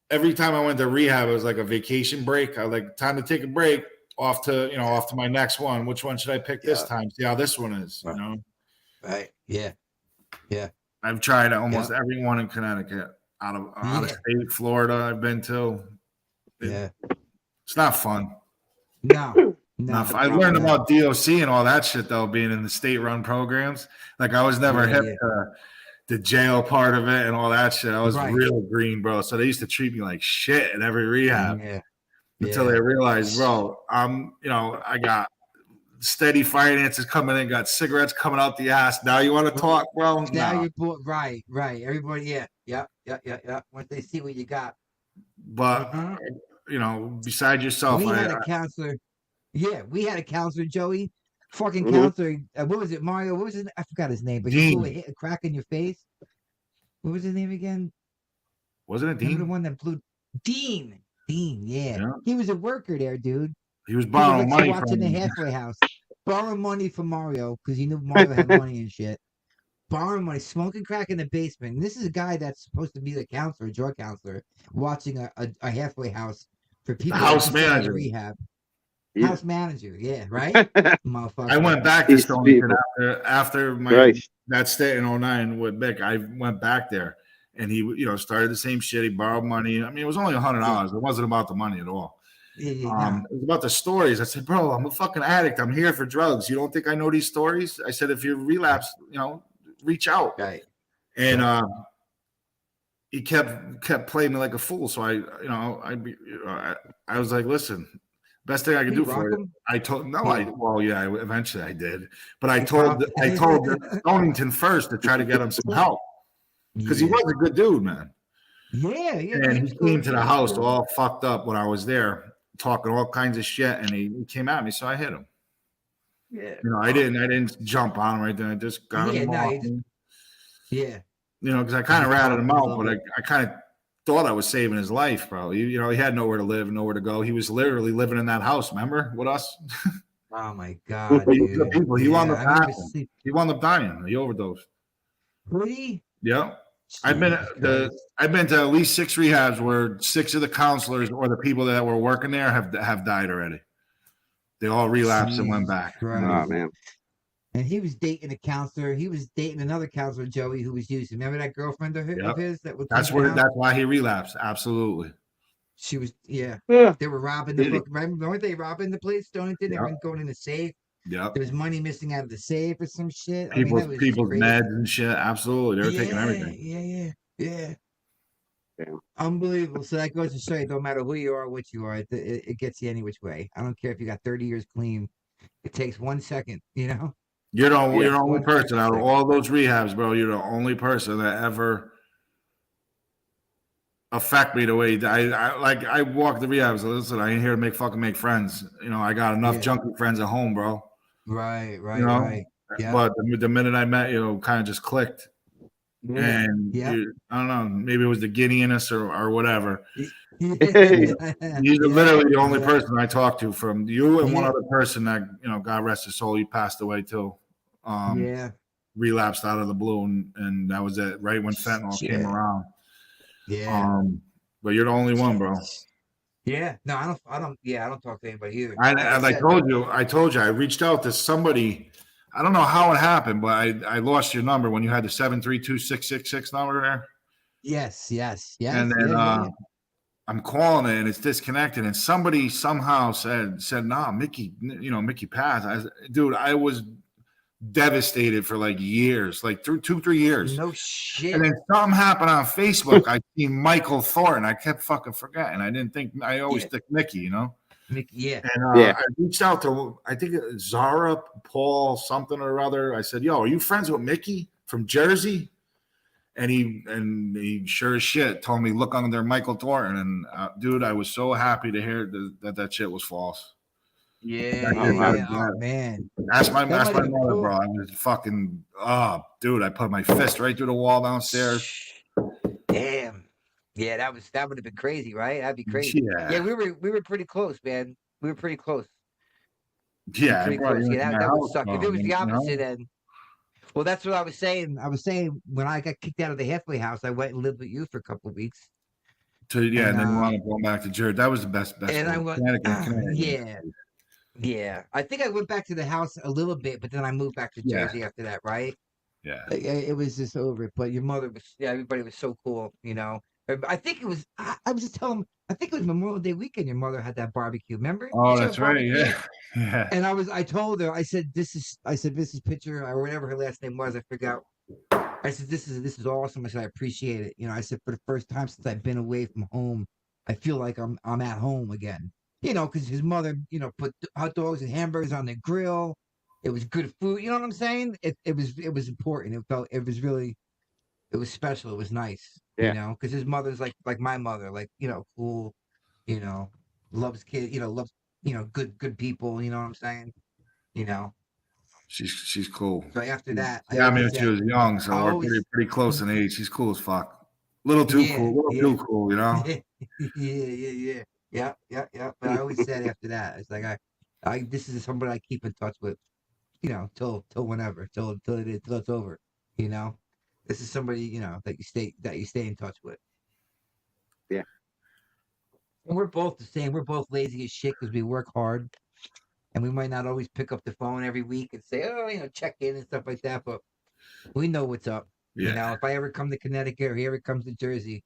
every time I went to rehab, it was like a vacation break. I was like, time to take a break. off to my next one. Which one should I pick this Yeah. time? See how this one is. Right. You know, Right. Yeah. Yeah. I've tried almost every one in Connecticut, out of state, Florida. I've been to. It's not fun. No. I learned about DOC and all that shit though, being in the state-run programs. Like I was never hip to the jail part of it and all that shit. I was real green, bro. So they used to treat me like shit at every rehab until they realized, bro, I got steady finances coming in, got cigarettes coming out the ass. Now you want to talk, bro? Now you're right. Everybody, yeah. Once they see what you got, but besides yourself, we had a counselor. Yeah, we had a counselor, Joey. Fucking counselor. What was it, Mario? What was his? I forgot his name, but he blew a crack in your face. What was his name again? Wasn't it Dean? Remember the one that blew? Dean. Yeah. He was a worker there, dude. He was borrowing money watching the halfway house. Borrowing money from Mario because he knew Mario had money and shit. Borrowing money, smoking crack in the basement. And this is a guy that's supposed to be the counselor, drug counselor, watching a halfway house for people. House manager. Rehab. House manager, right? Motherfucker. I went back to Stonington after that stay in 09 with Mick. I went back there and he, started the same shit. He borrowed money. I mean, it was only $100. It wasn't about the money at all. It was about the stories. I said, bro, I'm a fucking addict. I'm here for drugs. You don't think I know these stories? I said, if you relapse, reach out. Right. And he kept playing me like a fool. So I was like, listen, best thing I can do for you. I told eventually I did, but I told Stonington first to try to get him some help because he was a good dude, man. Yeah. And he came to the house all fucked up when I was there, talking all kinds of shit, and he came at me, so I hit him. Yeah. I didn't jump on him right then. I just got him off. Because I kind of ratted him out, but I kind of thought I was saving his life, bro. He had nowhere to live, nowhere to go. He was literally living in that house, remember, with us? Oh my God, dude. He wound up dying. He wound up dying. He overdosed. Really? Yeah. I've been to at least 6 rehabs where 6 of the counselors or the people that were working there have died already. They all relapsed and went back. Oh man. And he was dating a counselor. He was dating another counselor, Joey, who was using. Remember that girlfriend of his that was. That's why he relapsed. Absolutely. She was. Yeah. They were robbing the book. Remember, weren't they robbing the place? Stonington. They were going in the safe. Yeah. There was money missing out of the safe or some shit. People's meds and shit. Absolutely, they were taking everything. Yeah. Unbelievable. So that goes to show you, no matter who you are, what you are, it gets you any which way. I don't care if you got 30 years clean. It takes 1 second. You're the only person out of all those rehabs, bro. You're the only person that ever affect me the way I walk the rehabs. Listen, I ain't here to make friends. I got enough junkie friends at home, bro. Right. Yeah. But the minute I met you, kind of just clicked. And I don't know, maybe it was the Guineaness or whatever. You're literally the only person I talked to from you and one other person that, God rest his soul, he passed away too. Relapsed out of the blue, and that was it, right when fentanyl came around. But you're the only one, bro. Yeah. No, I don't talk to anybody either. I told you, I reached out to somebody. I don't know how it happened, but I lost your number when you had the 732-666 number there. Yes. And then I'm calling it and it's disconnected. And somebody somehow said, nah, Mickey passed. Dude, I was devastated for like years, like 2-3 years. No shit. And then something happened on Facebook. I seen Michael Thornton. I kept fucking forgetting. I didn't think, I always think Mickey, Mickey, And I reached out to, I think Zara Paul something or other. I said, yo, are you friends with Mickey from Jersey? And he sure as shit told me, look under Michael Thornton. And dude, I was so happy to hear that shit was false. Yeah. Oh, man. That's my mother, bro. I was fucking, dude, I put my fist right through the wall downstairs. Damn. Yeah, that would have been crazy, right? That'd be crazy. Yeah, we were pretty close, man. We were pretty close. Yeah, that would suck. If it was the opposite end. Well, that's what I was saying. I was saying when I got kicked out of the halfway house, I went and lived with you for a couple of weeks. And then we wound up going back to Jersey. That was the best. And I went, Yeah, I think I went back to the house a little bit, but then I moved back to Yeah. Jersey after that, right? Yeah. It was just over. But your mother was, yeah, everybody was so cool, you know. I think it was. I was just telling him. I think it was Memorial Day weekend. Your mother had that barbecue. Remember? Oh, She had a that's right. barbecue. Yeah. Yeah. And I told her. I said, this is picture or whatever her last name was. I forgot. I said, this is awesome. I said, I appreciate it. You know, I said, for the first time since I've been away from home, I feel like I'm at home again. You know, because his mother, you know, put hot dogs and hamburgers on the grill. It was good food. You know what I'm saying? It was important. It was special. It was nice. You Yeah. know, because his mother's like my mother, like, you know, cool. You know, loves kids. You know, loves, you know, good people. You know what I'm saying? You know. She's cool. So after that, I Yeah, I mean, always when she said, was young, I so we're always pretty close in age. She's cool as fuck. Little too cool, yeah, little yeah. too cool, you know. Yeah. But I always said after that, it's like this is somebody I keep in touch with, you know, till whenever, till it's over, you know. This is somebody, you know, that you stay in touch with. Yeah. And we're both the same. We're both lazy as shit because we work hard, and we might not always pick up the phone every week and say, oh, you know, check in and stuff like that. But we know what's up. You Yeah, know, if I ever come to Connecticut or he ever comes to Jersey,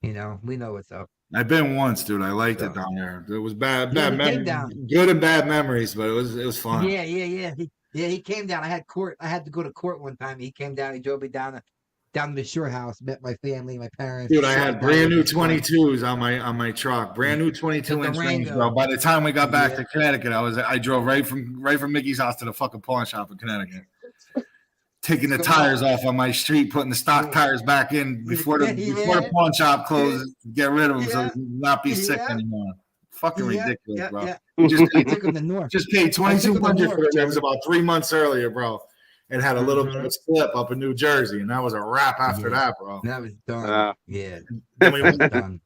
you know, we know what's up. I've been once, dude. I liked it So down there. It was yeah, he came down. good and bad memories, but it was fun. Yeah. He came down. I had court. I had to go to court one time. He came down. He drove me down to the shore house. Met my family, my parents. Dude, I Sat me had down brand with new his son. 22s on my truck, brand new 22 The inch range, bro. Durango. By the time we got back Yeah. to Connecticut, I drove right from Mickey's house to the fucking pawn shop in Connecticut, taking the Come tires on. off on my street, putting the stock tires back in before the Yeah. pawn shop closes, get rid of them so Yeah. not be sick Yeah. anymore. Fucking ridiculous, bro. Yeah. We I took him to North. just paid I took him to 2,200 for North, it. It was Joey. about 3 months earlier, bro. It had a little bit of a slip up in New Jersey, and that was a wrap after that, bro. That was done. Yeah. Then That was done.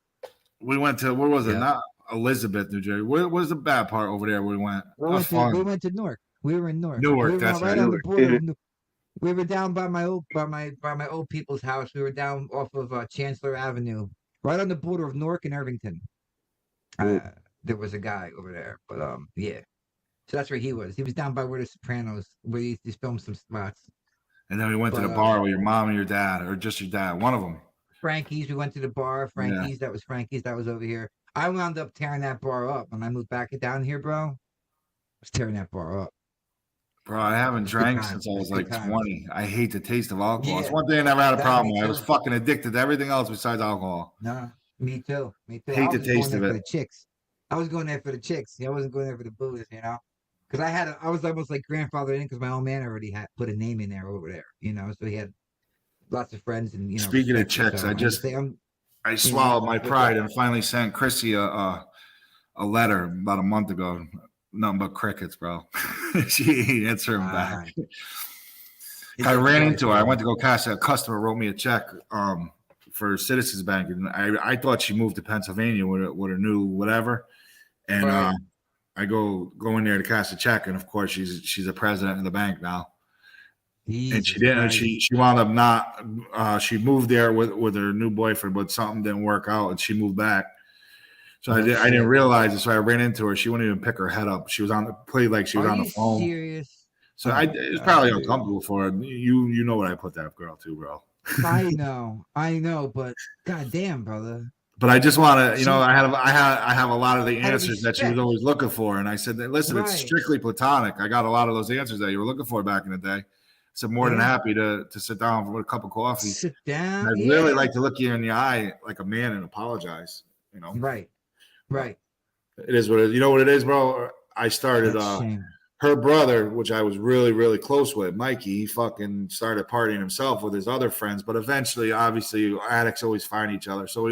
we went to where was it? Yeah. Not Elizabeth, New Jersey. What was the bad part over there? We went. We Fun. went to Newark. We were in Newark. Newark, We were that's right right. on the border. We were down by my old people's house. We were down off of Chancellor Avenue, right on the border of Newark and Irvington. There was a guy over there, but yeah. So that's where he was. He was down by where the Sopranos, where he used to film some spots. And then we went to the bar with your mom and your dad, or just your dad, one of them. Frankie's. We went to the bar. Frankie's. Yeah. That was Frankie's. That was over here. I wound up tearing that bar up when I moved back down here, bro. I was tearing that bar up. Bro, I haven't drank since I was like 20. I hate the taste of alcohol. It's one thing I never had a problem with. I was fucking addicted to everything else besides alcohol. No, me too. Hate the taste of it. For the chicks. I was going there for the chicks. I wasn't going there for the booze, you know. Because I was almost like grandfathered in because my old man already had put a name in there over there, you know. So he had lots of friends and you know. Speaking of chicks, so I swallowed my pride and finally sent Chrissy a letter about a month ago. Nothing but crickets, bro. She answered him back. I ran into her. I went to go cash. A customer wrote me a check for Citizens Bank, and I thought she moved to Pennsylvania with her new whatever. And I go in there to cash a check, and of course she's a president of the bank now. And she didn't. She wound up not. She moved there with her new boyfriend, but something didn't work out, and she moved back. So I didn't realize it. So I ran into her. She wouldn't even pick her head up. She was on the play like she was on the phone. Serious? So it was probably uncomfortable for her. You know what I put that girl to, bro. I know, but goddamn, brother. But I just want to, you know, I have a lot of the answers that she was always looking for, and I said, listen, it's strictly platonic. I got a lot of those answers that you were looking for back in the day. So more than happy to sit down with a cup of coffee. Sit down. I'd really like to look you in the eye like a man and apologize. You know, right. It is what it is. You know what it is, bro. I started. Her brother, which I was really, really close with, Mikey, he fucking started partying himself with his other friends. But eventually, obviously, addicts always find each other. So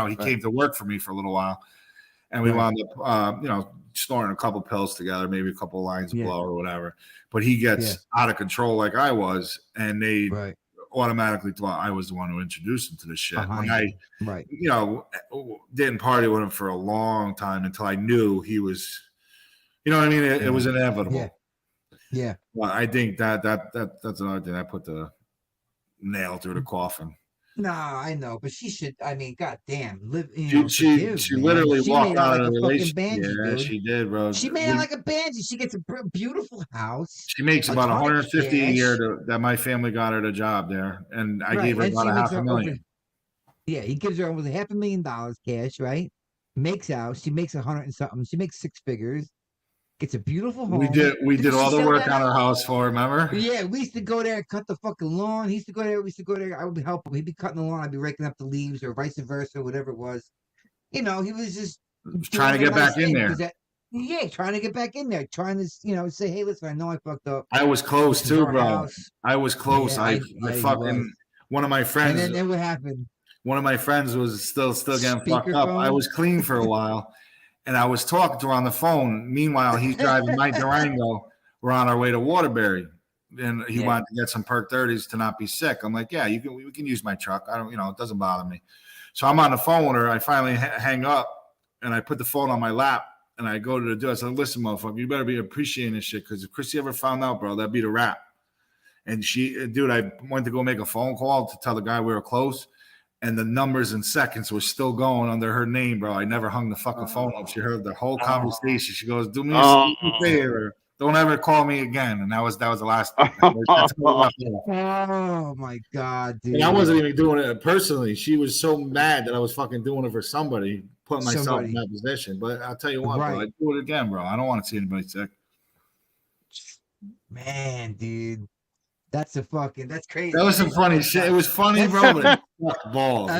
he came to work for me for a little while, and we wound up, snoring a couple pills together, maybe a couple lines of blow or whatever. But he gets out of control like I was, and they automatically thought I was the one who introduced him to this shit. When I, didn't party with him for a long time until I knew he was. You know what I mean? It was inevitable. Yeah. Well, I think that's another thing. I put the nail through the coffin. No, I know, but she should. I mean, goddamn, live. She Forgive, man. literally She made walked out out like of a the fucking relationship. banshee, Yeah, dude. she did, bro. She made out like a banshee. She gets a beautiful house, She makes a about ton of 150 a year cash, that my family got her the job there, and I right? gave her And about she a makes half a her over. million. Yeah, he gives her almost $500,000 cash, right? Makes out. She makes 100 and something. She makes 6 figures. Gets a beautiful home. We did Didn't she all the sell work that on house? her house for her, remember? Yeah, we used to go there and cut the fucking lawn. He used to go there. We used to go there. I would help him. He'd be cutting the lawn. I'd be raking up the leaves, or vice versa, whatever it was. He was just Trying doing to a get nice back in thing there. because trying to get back in there, trying to say, hey, listen, I know I fucked up. I was close This is too, our bro. house. I was close. Yeah, I he was. fucking one of my And friends. then what happened? One of my friends was still getting fucked up. I Speakerphone? was clean for a while, and I was talking to her on the phone. Meanwhile, he's driving my Durango. We're on our way to Waterbury, and he wanted to get some perk 30s to not be sick. I'm like, yeah, we can use my truck. I don't, it doesn't bother me. So I'm on the phone with her. I finally hang up, and I put the phone on my lap, and I go to the door. I said, listen, motherfucker, you better be appreciating this shit, because if Chrissy ever found out, bro, that'd be the wrap. And I went to go make a phone call to tell the guy we were close, and the numbers and seconds were still going under her name, bro. I never hung the fucking phone up. She heard the whole conversation. She goes, "Do me a favor, don't ever call me again." And that was the last. That's oh my god, dude! And I wasn't even doing it personally. She was so mad that I was fucking doing it for somebody, putting myself in that position. But I'll tell you what, bro, I'd do it again, bro. I don't want to see anybody sick. Man, dude. That's crazy. That was some funny shit. It was funny, bro, but balls.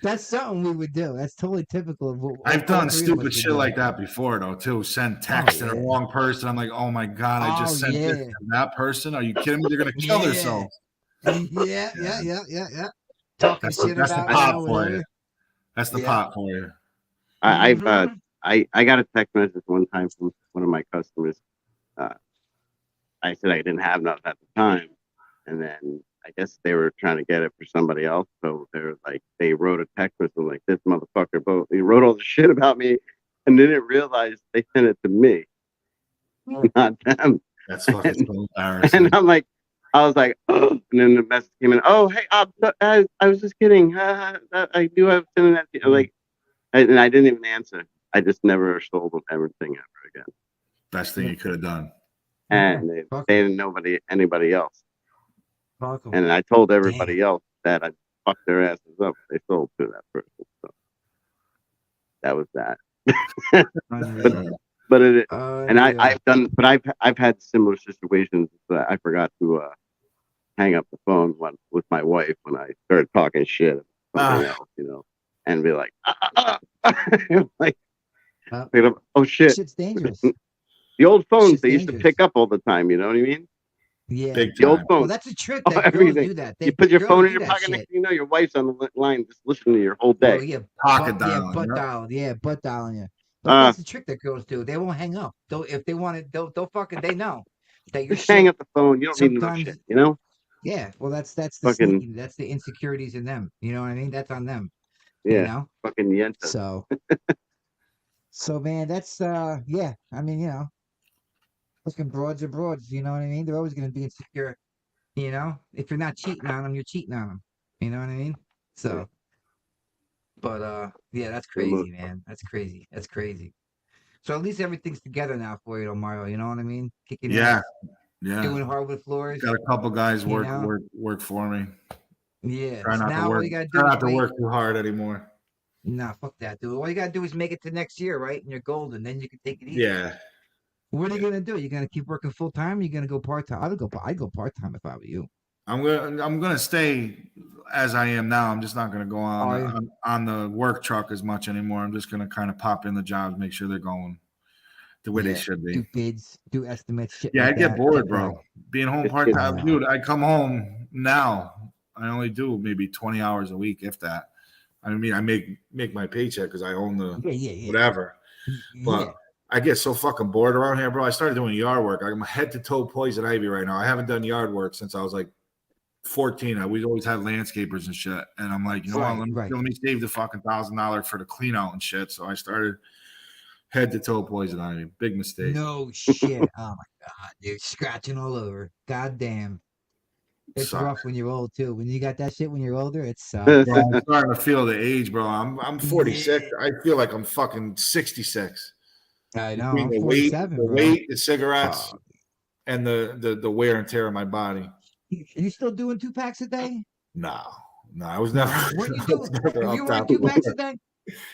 That's something we would do. That's totally typical of what I've done stupid shit like that before, though, too. Send text to the wrong person. I'm like, oh my god, I just sent this to that person. Are you kidding me? They're gonna kill themselves. Yeah. Talking shit about the pop for you. That's the pop for you. I got a text message one time from one of my customers. I said I didn't have enough at the time, and then I guess they were trying to get it for somebody else. So they wrote a text message like, "This motherfucker," he wrote all the shit about me, and didn't realize they sent it to me, not them. That's fucking so embarrassing. And I was like, oh, and then the message came in. Oh, hey, I was just kidding. I do have sending that to you. And I didn't even answer. I just never sold them everything ever again. Best thing you could have done. And they didn't know anybody else. And I told everybody else that I fucked their asses up. They sold to that person. So that was that. I've had similar situations that I forgot to hang up the phone with my wife when I started talking shit about something else, and be like, oh shit. Shit's dangerous. The old phones they used to pick up all the time, you know what I mean? Yeah. The old phone. Well, that's a trick that girls do that. You put your phone in your pocket, next thing you know, your wife's on the line just listening to your whole day. Oh, yeah, pocket dialing. Butt dialing you. But that's the trick that girls do. They won't hang up. If they want it, they'll fucking, they know that you're hang up the phone. You don't need no shit, you know? Yeah, well, that's the fucking, that's the insecurities in them. You know what I mean? That's on them. Yeah, fucking yenta. So man, that's yeah. I mean, fucking broads are broads. You know what I mean? They're always going to be insecure. If you're not cheating on them, you're cheating on them. You know what I mean? So, but yeah, that's crazy, man. That's crazy. So at least everything's together now for you, Mario. You know what I mean? Kicking ass. Yeah. Doing hardwood floors. Got a couple guys work for me. Yeah. Try not to work too hard anymore. Nah, fuck that, dude. All you gotta do is make it to next year, right? And you're golden. Then you can take it easy. Yeah. What are you gonna do? You're gonna keep working full time? You're gonna go part time? I'd go part time if I were you. I'm gonna stay as I am now. I'm just not gonna go on the work truck as much anymore. I'm just gonna kind of pop in the jobs, make sure they're going the way they should be. Do bids, do estimates, shit. Yeah, like I get bored, bro. Being home part time, dude. I come home now. I only do maybe 20 hours a week, if that. I mean, I make my paycheck because I own the whatever. But I get so fucking bored around here, bro. I started doing yard work. I'm head to toe poison ivy right now. I haven't done yard work since I was like 14. We always had landscapers and shit. And I'm like, what? Let me save the fucking $1,000 for the clean out and shit. So I started head to toe poison ivy. Big mistake. No shit. Oh my god, dude. Scratching all over. God damn. It's sucks. rough when you're old too. When you got that shit when you're older, it sucks. Bro, I'm starting to feel the age, bro. I'm 46. Yeah. I feel like I'm fucking 66. I know. Between I'm 47, bro. the cigarettes, Oh, and the wear and tear of my body. you still doing 2 packs a day? No, I was No, never. weren't you I was doing? never You up were that 2 packs a low. day.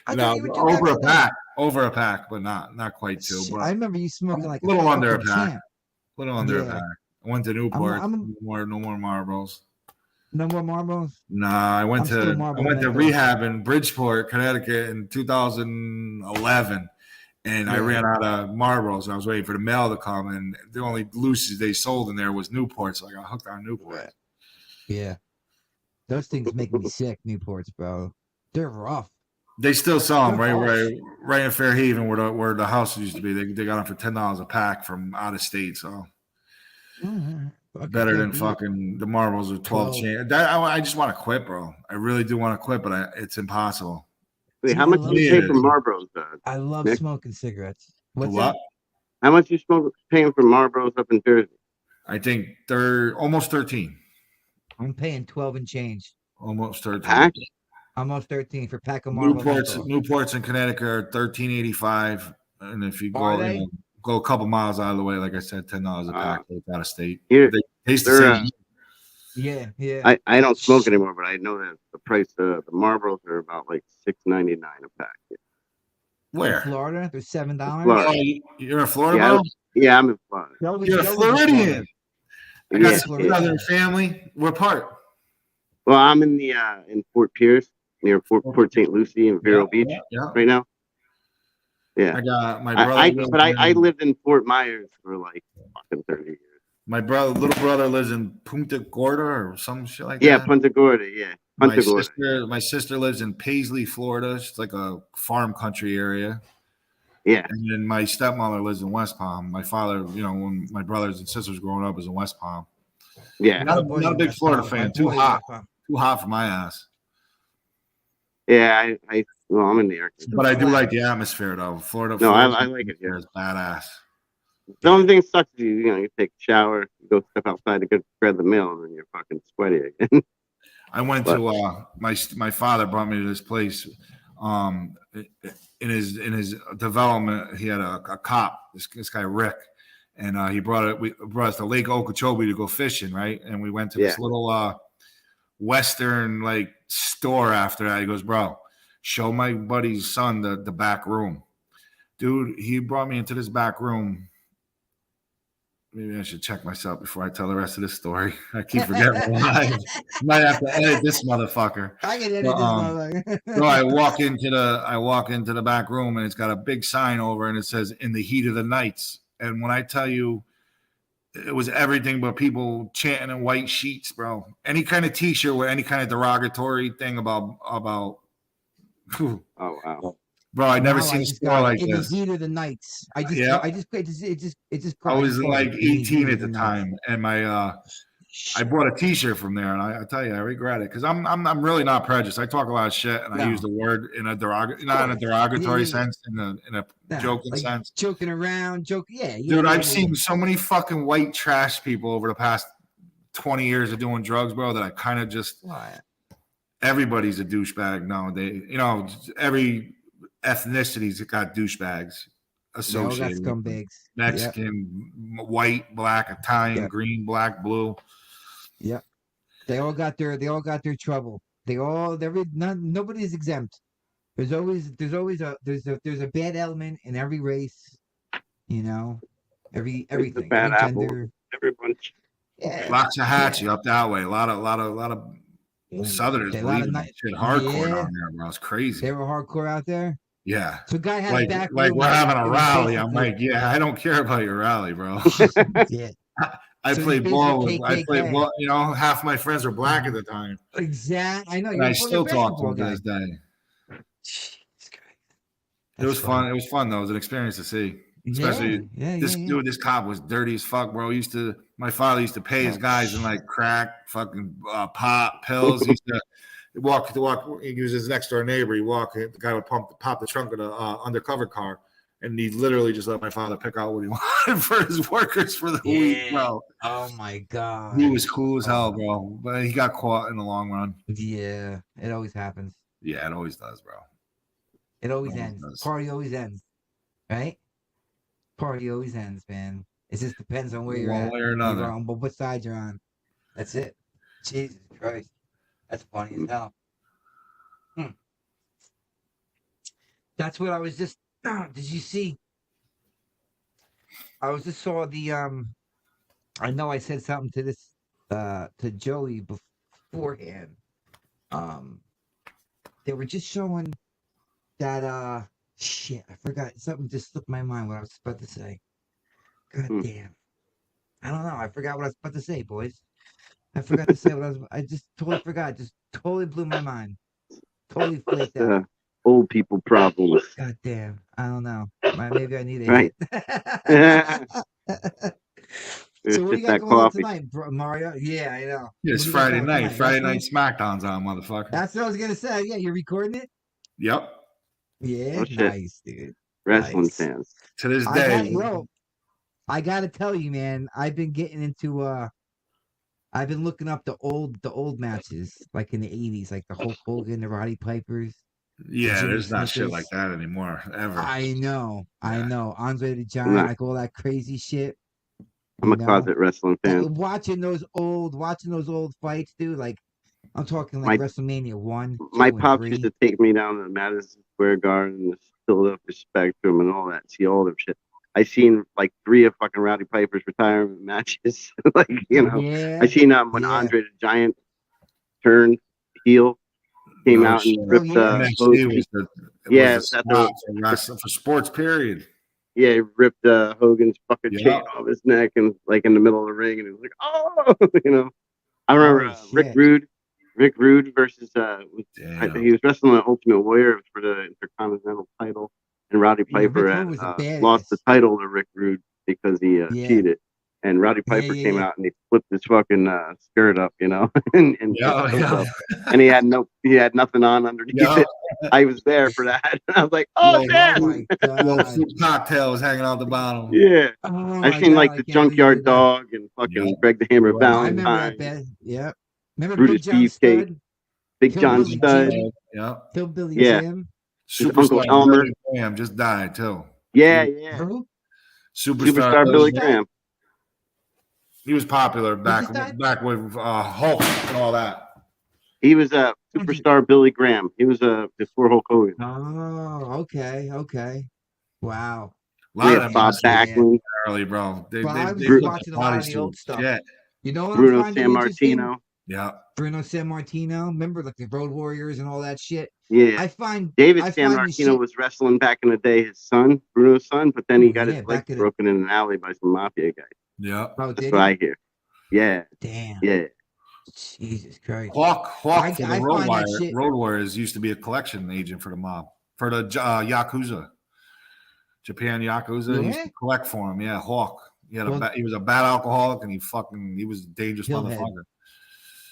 I No, thought you were 2 packs a day. over a pack, but not quite two. Shit, But I remember you smoking a like a little under a fucking pack. champ. Little under a Yeah. pack. I went to Newport. I'm No more Marlboros. no more Marlboros. Nah, I went I'm still to Marlboro man, though. rehab in Bridgeport, Connecticut in 2011, and I Yeah. ran out of Marlboros. I was waiting for the mail to come, and the only looses they sold in there was Newport, so I got hooked on Newport. Yeah. Those things make me sick, Newports, bro. They're rough. They still sell them They're harsh. right in Fairhaven where the house used to be. They got them for $10 a pack from out of state, so better than fucking the Marlboros with 12 chain. I just want to quit, bro. I really do want to quit, but it's impossible. Wait, how much do you pay for Marlboros? I love Nick? smoking cigarettes. What's What? that? How much you paying for Marlboros up in Jersey? I think they're almost 13. I'm paying 12 and change. Almost 13. Pack? Almost 13 for pack of Marlboro. Newports in Connecticut are $13.85, and if you Are go they? go a couple miles out of the way, like I said, $10 a pack. It's out of state. Here, They taste the they're, same. Yeah. I don't smoke anymore, but I know that the price of the Marlboros are about like $6.99 a pack. Where? Florida, they're $7. Florida. Oh, you're in Florida, Yeah, bro? Yeah, I'm in Florida. You're a Floridian. I got some Yeah. other family. What part? Well, I'm in the in Fort Pierce, near Port St. Lucie in Vero Beach right now. Yeah, I got my brother. I lived in Fort Myers for like fucking 30 years. My little brother lives in Punta Gorda or some shit like Yeah, that. Punta Gorda. Yeah, My sister lives in Paisley, Florida. It's like a farm country area. Yeah, and then my stepmother lives in West Palm. My father, when my brothers and sisters growing up, was in West Palm. Yeah, not a big Florida fan. Too hot for my ass. Yeah, I'm in New York, but I do like the atmosphere though. Florida. No, I like it here. It's badass. The only thing that sucks is you take a shower, you go step outside to go grab the mail, and then you're fucking sweaty again. I went to my father brought me to this place. In his development, he had a cop. This guy Rick, and he brought us to Lake Okeechobee to go fishing, right? And we went to this little Western like store after that. He goes, bro, show my buddy's son the back room, dude. He brought me into this back room. Maybe I should check myself before I tell the rest of this story. I keep forgetting why. Might have to edit this motherfucker. I can edit this motherfucker. So I walk into the back room, and it's got a big sign over, and it says "In the Heat of the Nights." And when I tell you, it was everything but people chanting in white sheets, bro. Any kind of T-shirt with any kind of derogatory thing about. Oh wow. Bro, I never seen a store like this. In the Heat of the Nights. I was like 18 at the time, and I bought a T-shirt from there, and I tell you, I regret it because I'm really not prejudiced. I talk a lot of shit, and I use the word in a not in a derogatory sense, in a joking sense, joking around, Dude, I've seen so many fucking white trash people over the past 20 years of doing drugs, bro, that I kind of just. Everybody's a douchebag nowadays. Every ethnicity's got douchebags associated. They all got scumbags. Mexican, white, black, Italian, green, black, blue. Yeah, they all got their trouble. Nobody's exempt. There's a bad element in every race. Everything. Bad every apple. gender. Everyone. Yeah. Loxahatchee up that way. A lot of Southerners believe shit hardcore down there, bro. It's crazy. They were hardcore out there. Yeah. So guy had a back like we're having a rally. I'm like, yeah, I don't care about your rally, bro. Yeah. I played ball. Half my friends were black at the time. Exactly. I know. And I still talk to them to this day. It was fun. It was fun though. It was an experience to see. Especially dude, this cop was dirty as fuck, bro. My father used to pay his guys in like crack, fucking pot, pills. He used to walk. He was his next door neighbor. The guy would pop the trunk of the undercover car, And he literally just let my father pick out what he wanted for his workers for the week, bro. Oh my god. He was cool as hell, bro. But he got caught in the long run. Yeah, it always happens. Yeah, it always does, bro. It always ends. Party always ends, right? Party always ends, man. It just depends on where you're at. One way or another. You're on, what side you're on. That's it. Jesus Christ. That's funny as hell. That's what I was just. Did you see? I was just saw the. I know I said something to this. To Joey beforehand. They were just showing that. Shit, I forgot. Something just slipped my mind. What I was about to say. God damn. I don't know. I forgot what I was about to say, boys. I forgot to say what I just totally forgot. Just totally blew my mind. Totally flaked out. Old people problems. God damn. I don't know. Maybe I need a Right. hit. So what do you got going on tonight, Mario? Yeah, I know. Yeah, it's Friday night. Friday night SmackDown's on, motherfucker. That's what I was gonna say. Yeah, you're recording it? Yep. Yeah, nice, dude. Wrestling fans. To this day. I gotta tell you, man, I've been getting into I've been looking up the old matches, like in the 80s, like the Hulk Hogan, the Roddy Pipers. Yeah, there's not shit like that anymore, ever. I know. Andre the Giant, like all that crazy shit. I'm a closet wrestling fan. Watching those old fights, dude. Like I'm talking like WrestleMania 1. My pops used to take me down to the Madison Square Garden, the Philadelphia Spectrum, and all that. See all that shit. I seen like 3 of fucking Rowdy Piper's retirement matches. Like, you know, I seen when Andre the Giant turned heel, came out and ripped for sports period. Yeah, he ripped Hogan's fucking chain off his neck and like in the middle of the ring, and he was like, oh, you know. I remember Rick Rude versus he was wrestling the Ultimate Warrior for the Intercontinental title, and Rowdy Piper lost the title to Rick Rude because he cheated. And Rowdy Piper came out and he flipped his fucking skirt up, you know, and he had nothing on underneath it. I was there for that. And I was like, oh man, cocktail was hanging out the bottom. Yeah, I've seen like the Junkyard Dog and fucking Greg the Hammer Valentine. I remember that. Yeah, remember Brutus Beefcake, Big John Studd. Yeah, Hillbilly Jim. Uncle Elmer Graham just died too. Yeah. Who? Superstar Billy Graham. He was popular back with Hulk and all that. He was a superstar Billy Graham. He was before Hulk Hogan. Oh, okay. Wow. Bob Backlund. Early, bro. They watching a lot of the old stuff. Yeah. You know what Bruno Sammartino. Yeah. Bruno Sammartino. Remember like the Road Warriors and all that shit? Yeah. David Sammartino Sammartino was wrestling back in the day, his son, Bruno's son, but then he got his leg broken in an alley by some mafia guys. Yeah. That's what I hear. Yeah. Damn. Yeah. Jesus Christ. Hawk for the Road Warriors used to be a collection agent for the mob, for the Yakuza. Japan Yakuza used to collect for him. Yeah, Hawk. He was a bad alcoholic and he was a dangerous motherfucker.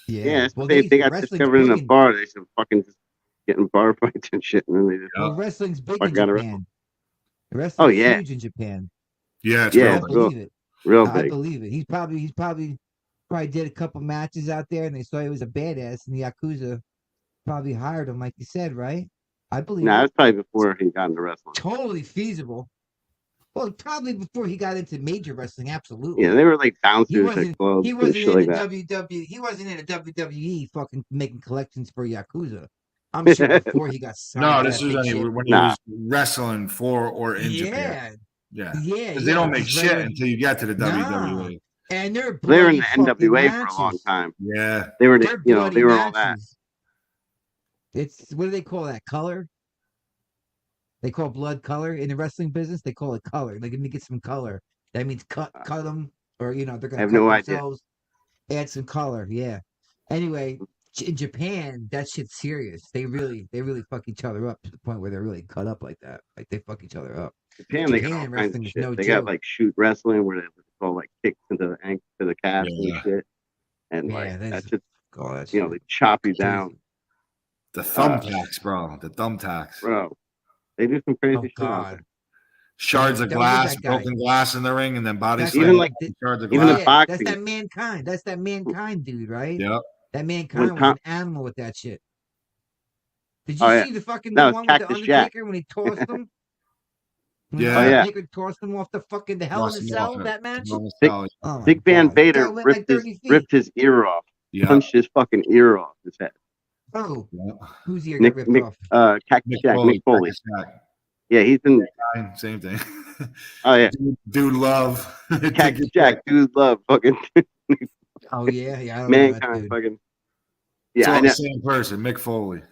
Yeah. They got discovered in a bar. They said fucking just getting bar fights and shit. And then they just wrestling's big in Japan. Wrestling's huge in Japan. Yeah, it's I believe it. Real big. I believe it. He's probably did a couple matches out there, and they saw he was a badass, and the Yakuza probably hired him, like you said, right? I believe. Nah, that's probably before he got into wrestling. Totally feasible. Well, probably before he got into major wrestling, absolutely. Yeah, they were like bouncers at clubs. He wasn't in the WWE. He wasn't in a WWE fucking making collections for Yakuza. I'm sure before he got signed. No, this was when he was wrestling for or in Japan. Yeah. Because they don't make shit until you get to the WWE. And they were in the NWA for a long time. Yeah. They were all that. It's what do they call that? Color? They call blood color in the wrestling business. They call it color. Like, let me get some color. That means cut them, or they're gonna cut themselves. Add some color. Yeah. Anyway, in Japan, that shit's serious. They really fuck each other up to the point where they're really cut up like that. Like they fuck each other up. Japan they got all kinds of shit. They got like shoot wrestling where they call like kicks into the ankle to the calf and shit. And that's just they chop you down. The thumbtacks, bro. The thumbtacks. Bro. They do some crazy shit. shards of That was glass, that guy. broken glass in the ring, and then body That's slam. Even like shards of even the glass. yeah, that's boxing. that mankind. That's that mankind dude, right? Yep. That mankind was Tom- an animal with that shit. Did Oh, you yeah. see the fucking That the was one with the Cactus Jack. Undertaker when he tossed him? When Yeah. Oh, yeah. Undertaker tossed him off the fucking the Hell in a Lost him Cell off it. that match. On the Big- cell. Oh my Big Van God. Vader Guy went like 30 feet. ripped his ear off. Yeah. Punched his fucking ear off his head. Oh, Yeah. whose ear Nick, got ripped off? Cactus Jack, Mick Foley. Cactus Jack. Yeah, he's been. Same thing. Oh yeah, Dude love. Cactus Jack, dude, love fucking Oh yeah, I don't know that mankind, dude. fucking. It's Yeah, I all know. the same person, Mick Foley.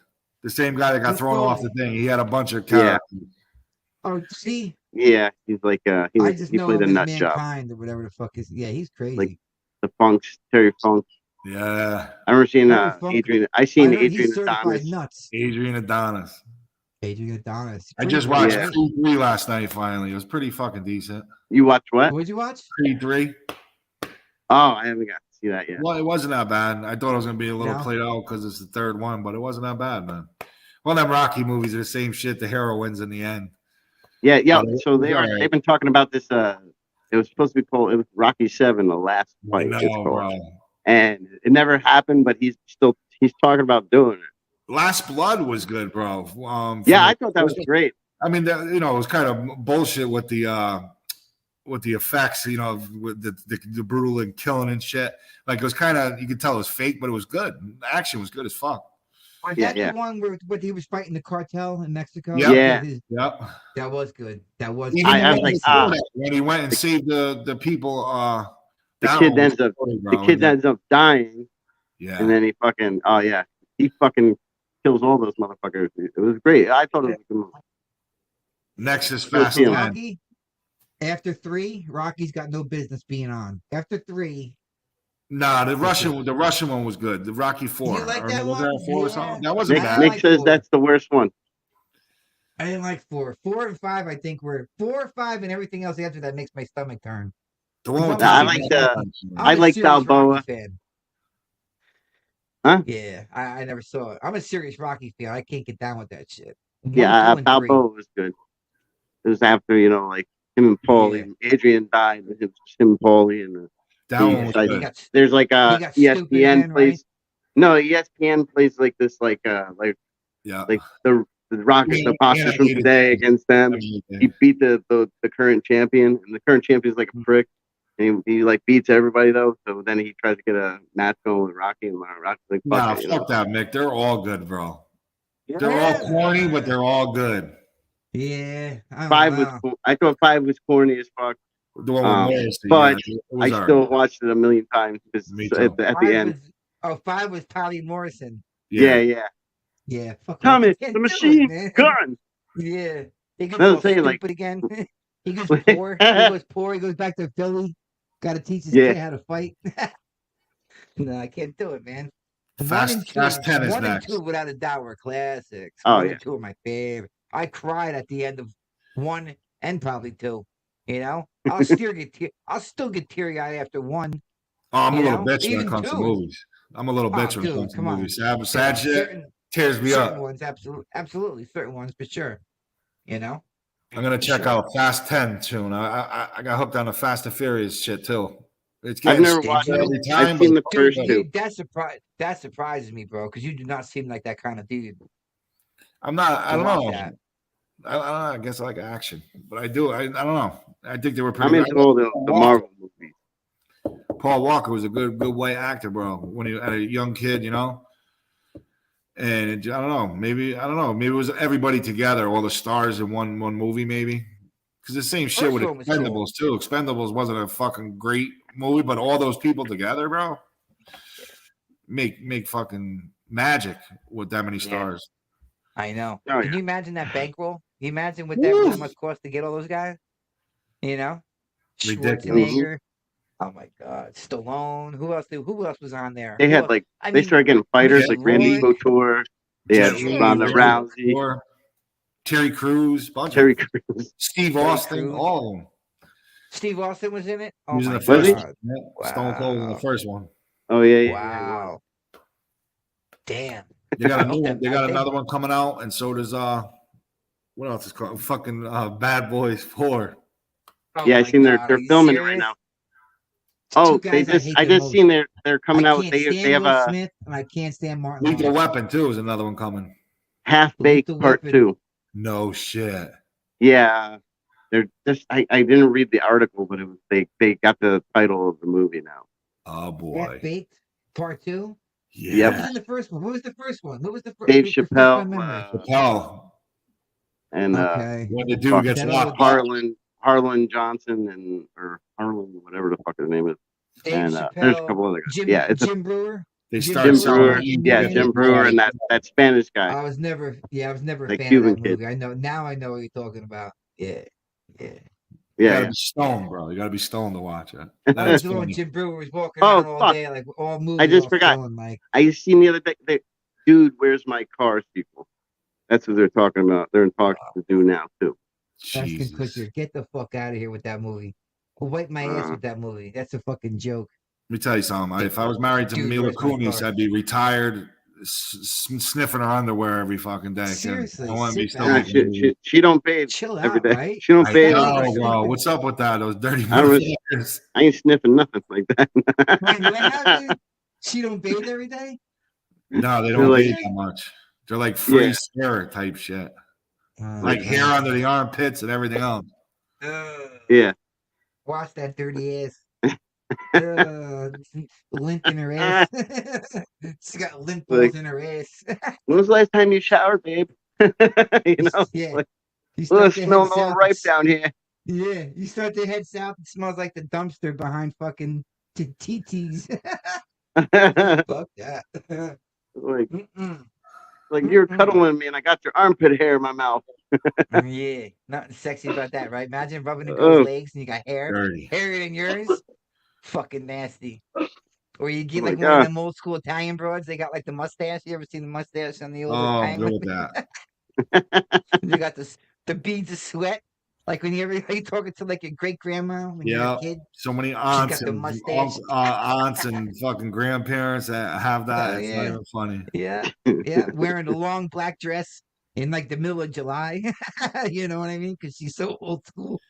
The same guy that got Mick thrown off the Foley. thing. He had a bunch of Yeah. characters. Oh, see, Yeah, he's like I just he know played a him as nut job. mankind or whatever the fuck is. Yeah, he's crazy. The Funks, Terry Funk. Yeah. I remember seeing Terry Funk. Adrian. I seen heard Adrian he's certified Adonis. nuts. Adrian Adonis. Adrian Adonis. I Creed just three, watched Yeah. right? Creed 3 last night finally. It was pretty fucking decent. You watch what? What did you watch? Creed 3. Oh, I haven't got to see that yet. Well, it wasn't that bad. I thought it was going to be a little No? played out because it's the third one, but it wasn't that bad, man. Well, them Rocky movies are the same shit. The hero wins in the end. Yeah. But So it was all right. they've been talking about this. It was supposed to be called. It was Rocky 7, the last I fight. It's know, called. bro. And it never happened, but he's talking about doing it. Last Blood was good, bro. Yeah, I thought that was great. I mean, it was kind of bullshit with the effects, with the brutal and killing and shit. Like it was kind of, you could tell it was fake, but it was good. The action was good as fuck. Was Yeah, that the one where he was fighting the cartel in Mexico? Yep. Yeah. Yep. That was good. That was. Even I was like, when he went and saved the people. The down kid was ends up funny, bro. the kid ends up dying, Yeah. and then he fucking he fucking kills all those motherfuckers. It was great. I thought it was a good movie. Next is Still Fast see him. 10. Rocky. After 3, Rocky's got no business being on. After 3, Nah, the Russian one was good. The Rocky 4. You like Or that was there one? a 4 or Yeah. something? That wasn't Nick, bad. Nick like says 4. that's the worst one. I didn't like 4. 4 and 5, I think, were 4 or 5, and everything else after that makes my stomach turn. The one with I Tommy like Gunn. I I'm a like serious Rocky Balboa. fan. Huh? Yeah, I never saw it. I'm a serious Rocky fan. I can't get down with that shit. 1, Yeah, 2, and 3. Balboa was good. It was after like him and Paulie. Adrian died. It was just him and Paulie, and That one was like, good. there's like got stupid ESPN again, plays. right? No, ESPN plays like this Yeah. like the Rockets, the boxers from Animated today thing. against them. He beat the current champion, and the current champion is like a prick. And he like beats everybody though. So then he tries to get a match going with Rocky, and Rocky's like, Nah, fuck it, fuck that, Mick. They're all good, bro. They're Yeah. all corny, but they're all good. Yeah, I Five don't know. was I thought 5 was corny as fuck. The one with Morrissey, but yeah, it I was all still right. watched it a million times because Me at too. the 5 end. was 5 was Tommy Morrison. Yeah. Yeah, fuck Thomas, can't the do it, machine man. gun. Yeah, he goes No, all saying, stupid like- again. He goes poor. He goes back to Philly. Got to teach his Yeah. kid how to fight. No, I can't do it, man. Fast 10 is 1 and next. 2, without a doubt, were classics. Oh, 1 yeah. and 2 are my favorite. I cried at the end of 1 and probably 2. I'll still get teary eyed after 1. Oh, I'm a You little know, bitch when it even comes to two. movies. I'm a little bitch when it Dude, comes to come on. movies. Sad shit tears me Certain up. ones, absolutely, certain ones for sure. I'm gonna check Sure. out Fast 10 soon. I got hooked on the Fast and Furious shit too. It's I've getting never stupid watched it. every I've time, seen but the first Dude, two. that surprises me, bro, because you do not seem like that kind of dude. I'm not. I to don't watch know. that. I don't know. I guess I like action, but I do. I don't know. I think they were pretty. I'm into all the Marvel movies. Paul Walker was a good white actor, bro. When he had a young kid, and I don't know. Maybe it was everybody together, all the stars in one movie, maybe. Because the same shit with First one was cool. Expendables too. Expendables wasn't a fucking great movie, but all those people together, bro, make fucking magic with that many stars. I know. Oh, Can yeah. you imagine that bankroll? Can you imagine what that really must cost to get all those guys? Ridiculous. Schwarzenegger. Oh my God, Stallone. Who else was on there? They Who had else? like I they mean, started getting fighters Mickey like Randy Rourke. Couture. They had Jet Li, Ronda Randy Rousey, Terry Crews, bunch Terry of Crews. Steve Terry Austin, Crews. all of them. Steve Austin was in it. He Oh was in my the first God. one. Yeah. Stone Cold in the Wow. first one. Oh yeah. Wow. Damn. They got a new Okay, one. They got I think- another one coming out, and so does what else is called? Fucking Bad Boys 4. Oh Yeah, I my seen God, they're are you filming it right serious? now. Two Oh, guys I hate I the just most. seen they're I coming out. can't They stand have Will a Smith, and I can't stand Martin Lethal Lawrence. Weapon 2 is another one coming. Half Baked Lethal Part Weapon. 2. No shit. Yeah, they're just. I didn't read the article, but it was they got the title of the movie now. Oh boy. Half-Baked Part 2. Yeah. Who's in the first one? Who was the first one? Who was the first? Dave Refresh my Chappelle, memory. Chappelle. and Okay. When the dude gets That locked old- up. Harlan Johnson or Harlan, whatever the fuck his name is. Dave And Chappelle, there's a couple other guys. Jim, Yeah, it's Jim Brewer. They Jim start Jim Brewer, Brewer. American Yeah, Beauty. Jim Brewer and that Spanish guy. I was never a The fan Cuban of that kid. movie. I know now. I know what you're talking about. Yeah. You Yeah, gotta be stoned, bro. You gotta be stoned to watch it. I That's was funny. Jim Brewer was walking Oh, around all fuck. day, like all movies. I just all forgot. stoned, like I seen the other day. Dude, where's my car sequel? That's what they're talking about. They're in talks to do now too. Ashton Jesus. Kutcher. Get the fuck out of here with that movie. I'll wipe my ass with that movie. That's a fucking joke. Let me tell you something. If I was married to Dude, Mila where's my Kunis, car? I'd be retired, sniffing her underwear every fucking day. Seriously, I want to be sit still back. making movies. She don't bathe Chill every out, day. right? She don't I bathe. know, bro. What's up with that? Those dirty I don't- motherfuckers. I ain't sniffing nothing like that. Wait, what happened? She don't bathe every day? No, they They're don't like- bathe that much. They're like free Yeah. spirit type shit. Like Hair under the armpits and everything else. Yeah. Wash that dirty ass. Lint in her ass. She got lint balls in her ass. When was the last time you showered, babe? You know, Yeah. like, You well, start it's to smelling head a little south. ripe down here. Yeah, you start to head south. It smells like the dumpster behind fucking TTs. Fuck that. like, Mm-mm. you're cuddling me and I got your armpit hair in my mouth. Yeah, nothing sexy about that, right? Imagine rubbing a Oh. girl's legs and you got hair, Dirty. hairier than yours. Fucking nasty. Or you get Oh my like one of God. them old school Italian broads. They got like the mustache. You ever seen the mustache on the old Oh, I'm Italian? good with that. You got the beads of sweat. Like when you're talking to like your great grandma when you're Yeah. a kid. So many aunts got the and mustache. aunts and fucking grandparents that have that. Oh, It's yeah. not even funny. Yeah, wearing a long black dress in like the middle of July. You know what I mean? Because she's so old school.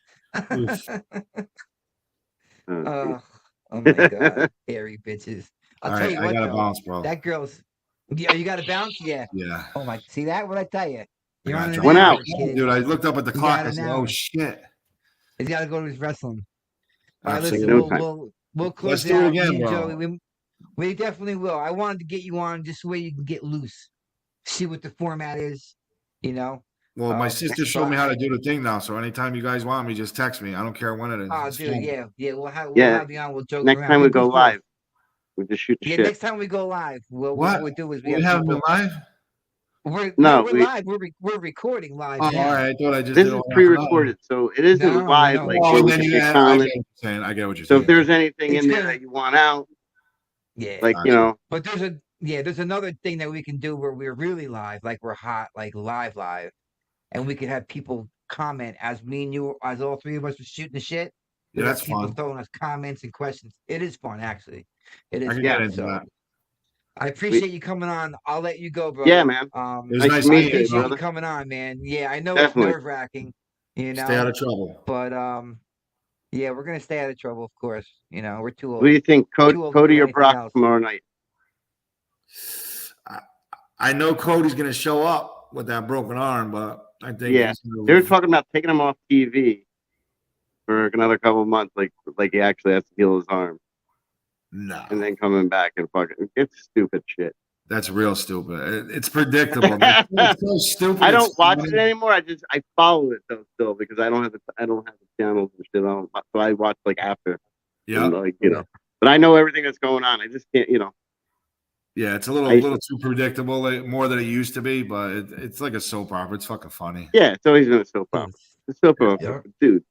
Oof. Oh my God, hairy bitches! I'll All tell right, you I what, gotta though, bounce, bro. that girl's. Yeah, you got to bounce, yeah. Yeah. Oh my, see that? What I tell you? You're I on gotta an try. Went hour, out. kid. Dude, I looked up at the You clock. got I an said, hour. "Oh shit!" He's got to go to his wrestling. All right, listen, Absolutely. No time. we'll close Let's it do it out. again, Me and bro. Joey, we definitely will. I wanted to get you on just so you can get loose, see what the format is. You know. Well, my sister showed me but- how to do the thing now. So anytime you guys want me, just text me. I don't care when it is. Oh, It's dude, fun. yeah. We'll have Yeah. you on. We'll joke Next around. time we Who go goes live, first? we just shoot the Yeah, shit. next time we go live, what we do is We haven't been live. we're we- live. We're recording live. Oh, now. all right. I thought I just This did is all that. pre-recorded, so it isn't No, live. no. Like, Oh, hey, and we then can you make add, I get comments. what you're saying. I get what you're So saying. if there's anything It's in there good. that you want out, Yeah, like, you know, but there's another thing that we can do where we're really live, like we're hot, like live, and we can have people comment as me and you, as all three of us are shooting the shit. Yeah, We got that's people fun. throwing us comments and questions. It is fun, actually. It is I can fun. get into So that. I appreciate you coming on. I'll let you go, bro. yeah, man. It was Nice nice to I meet meeting you, you, appreciate brother. you coming on, man. Yeah, I know Definitely. it's nerve wracking, you know. Stay out of trouble. But yeah, we're gonna stay out of trouble, of course. You know, we're too old. What do you think, Too old to Cody do or anything Brock else. tomorrow night? I know Cody's gonna show up with that broken arm, but I think Yeah. he's gonna They're lose. talking about taking him off TV for another couple of months, like he actually has to heal his arm, No, and then coming back and fucking it's stupid shit. that's real stupid. It's predictable. It's so stupid. I don't it's watch funny. it anymore. I follow it though still because I don't have the channels and shit on. So I watch like after. Yeah, And, like, you know. But I know everything that's going on. I just can't, you know. yeah, it's a little too predictable, like, more than it used to be. But it's like a soap opera. It's fucking funny. Yeah, it's always been a soap opera. It's a soap opera, dude.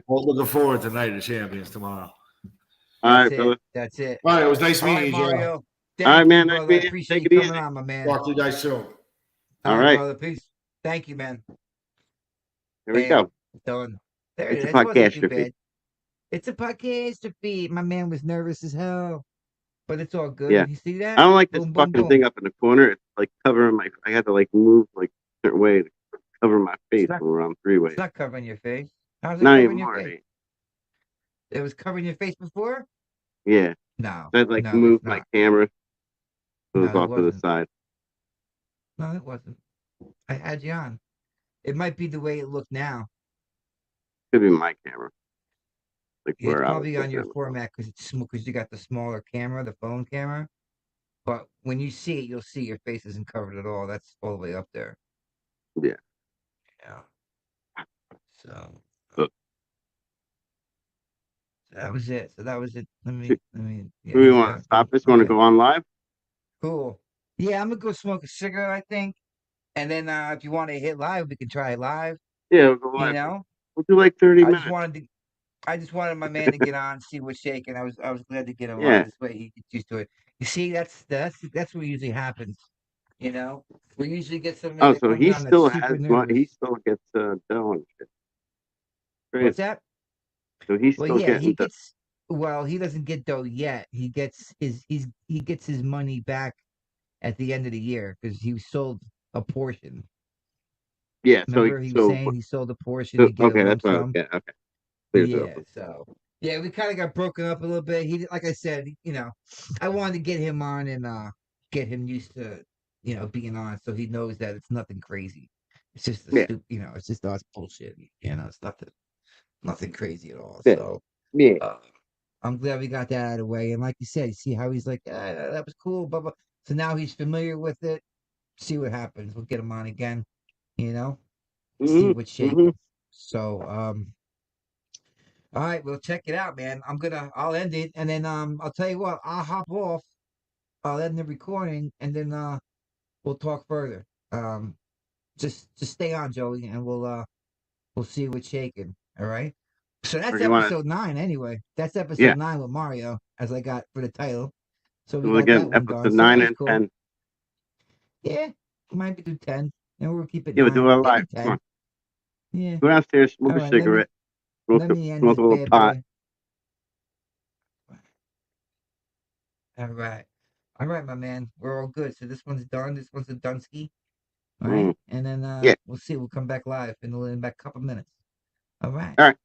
Looking forward to Night of Champions tomorrow. All right, brother. That's it. All right, it was nice All meeting right, you, Joe. Mario. All Thank right, you, man. brother. Nice I meeting you. appreciate Take you it coming easy. on, my man. Talk to you guys soon. All right. brother. Peace. Thank you, man. Here we Bam. go. Done. There It's it a is. Wasn't too podcastrophy. bad. It's a podcastrophy. My man was nervous as hell, but it's all good. Yeah. You see that? I don't like this Boom, boom, fucking boom. thing up in the corner. It's like covering my. I had to like move like a certain way to cover my face not- when we're on three-way. It's not covering your face. How's it Not covering your anymore. face? It was covering your face before? Yeah. No. So I'd like No, move it's my not. camera. Goes No, it off to the wasn't. side. No, it wasn't. I had you on. It might be the way it looked now. Could be my camera. Like It's where I was probably on looking your at myself. format because you got the smaller camera, the phone camera. But when you see it, you'll see your face isn't covered at all. That's all the way up there. Yeah. Yeah. So So, that was it. So that was it. do Yeah, we he's want got to it. stop Cool. this? Want to Okay. go on live? Cool. Yeah, I'm gonna go smoke a cigarette, I think. And then if you want to hit live, we can try it live. Yeah, we'll go You live. know, We'll do like 30 I just minutes. wanted to. I just wanted my man to get on, see what's shaking. I was glad to get him on. Yeah. This way he gets used to it. You see, that's what usually happens. You know, we usually get somebody Oh, that so comes he on that's still super has one. nervous. He still gets dough and shit. Crazy. What's that? So he's Well, still yeah, getting he dough. gets. Well, he doesn't get dough yet. He gets his money back at the end of the year because he sold a portion. Yeah. Remember, he was saying he sold a portion to get a okay, lump that's what I was sum. getting. Okay. Clears it up. Yeah, so yeah, we kind of got broken up a little bit. Like I said, I wanted to get him on and get him used to being on, so he knows that it's nothing crazy. It's just Yeah. it's just us bullshit. It's nothing crazy at all. Yeah. So Yeah. I'm glad we got that out of the way. And like you said, you see how he's like, that was cool, blah blah. So now he's familiar with it. See what happens. We'll get him on again. See what's Mm-hmm. shaking. So all right, well, check it out, man. I'll end it, and then I'll tell you what, I'll hop off. I'll end the recording, and then we'll talk further. Um, just stay on, Joey, and we'll see what's shaking. All right. So Or that's do you want to? episode 9, anyway. That's Yeah. episode 9 with Mario, as I got for the title. So we We'll got again that one episode going. So that 9 was and cool. 10. Yeah, might be do 10, and we'll keep it Yeah, we'll 9, do it maybe live. Come 10. on. Yeah. Go downstairs, smoke All a right. cigarette, Let me end smoke this a little bad pot. boy. All right. All right, my man. We're all good. So this one's done. This one's a Dunsky. All right. And then Yeah. we'll see. We'll come back live in a couple minutes. All right. All right.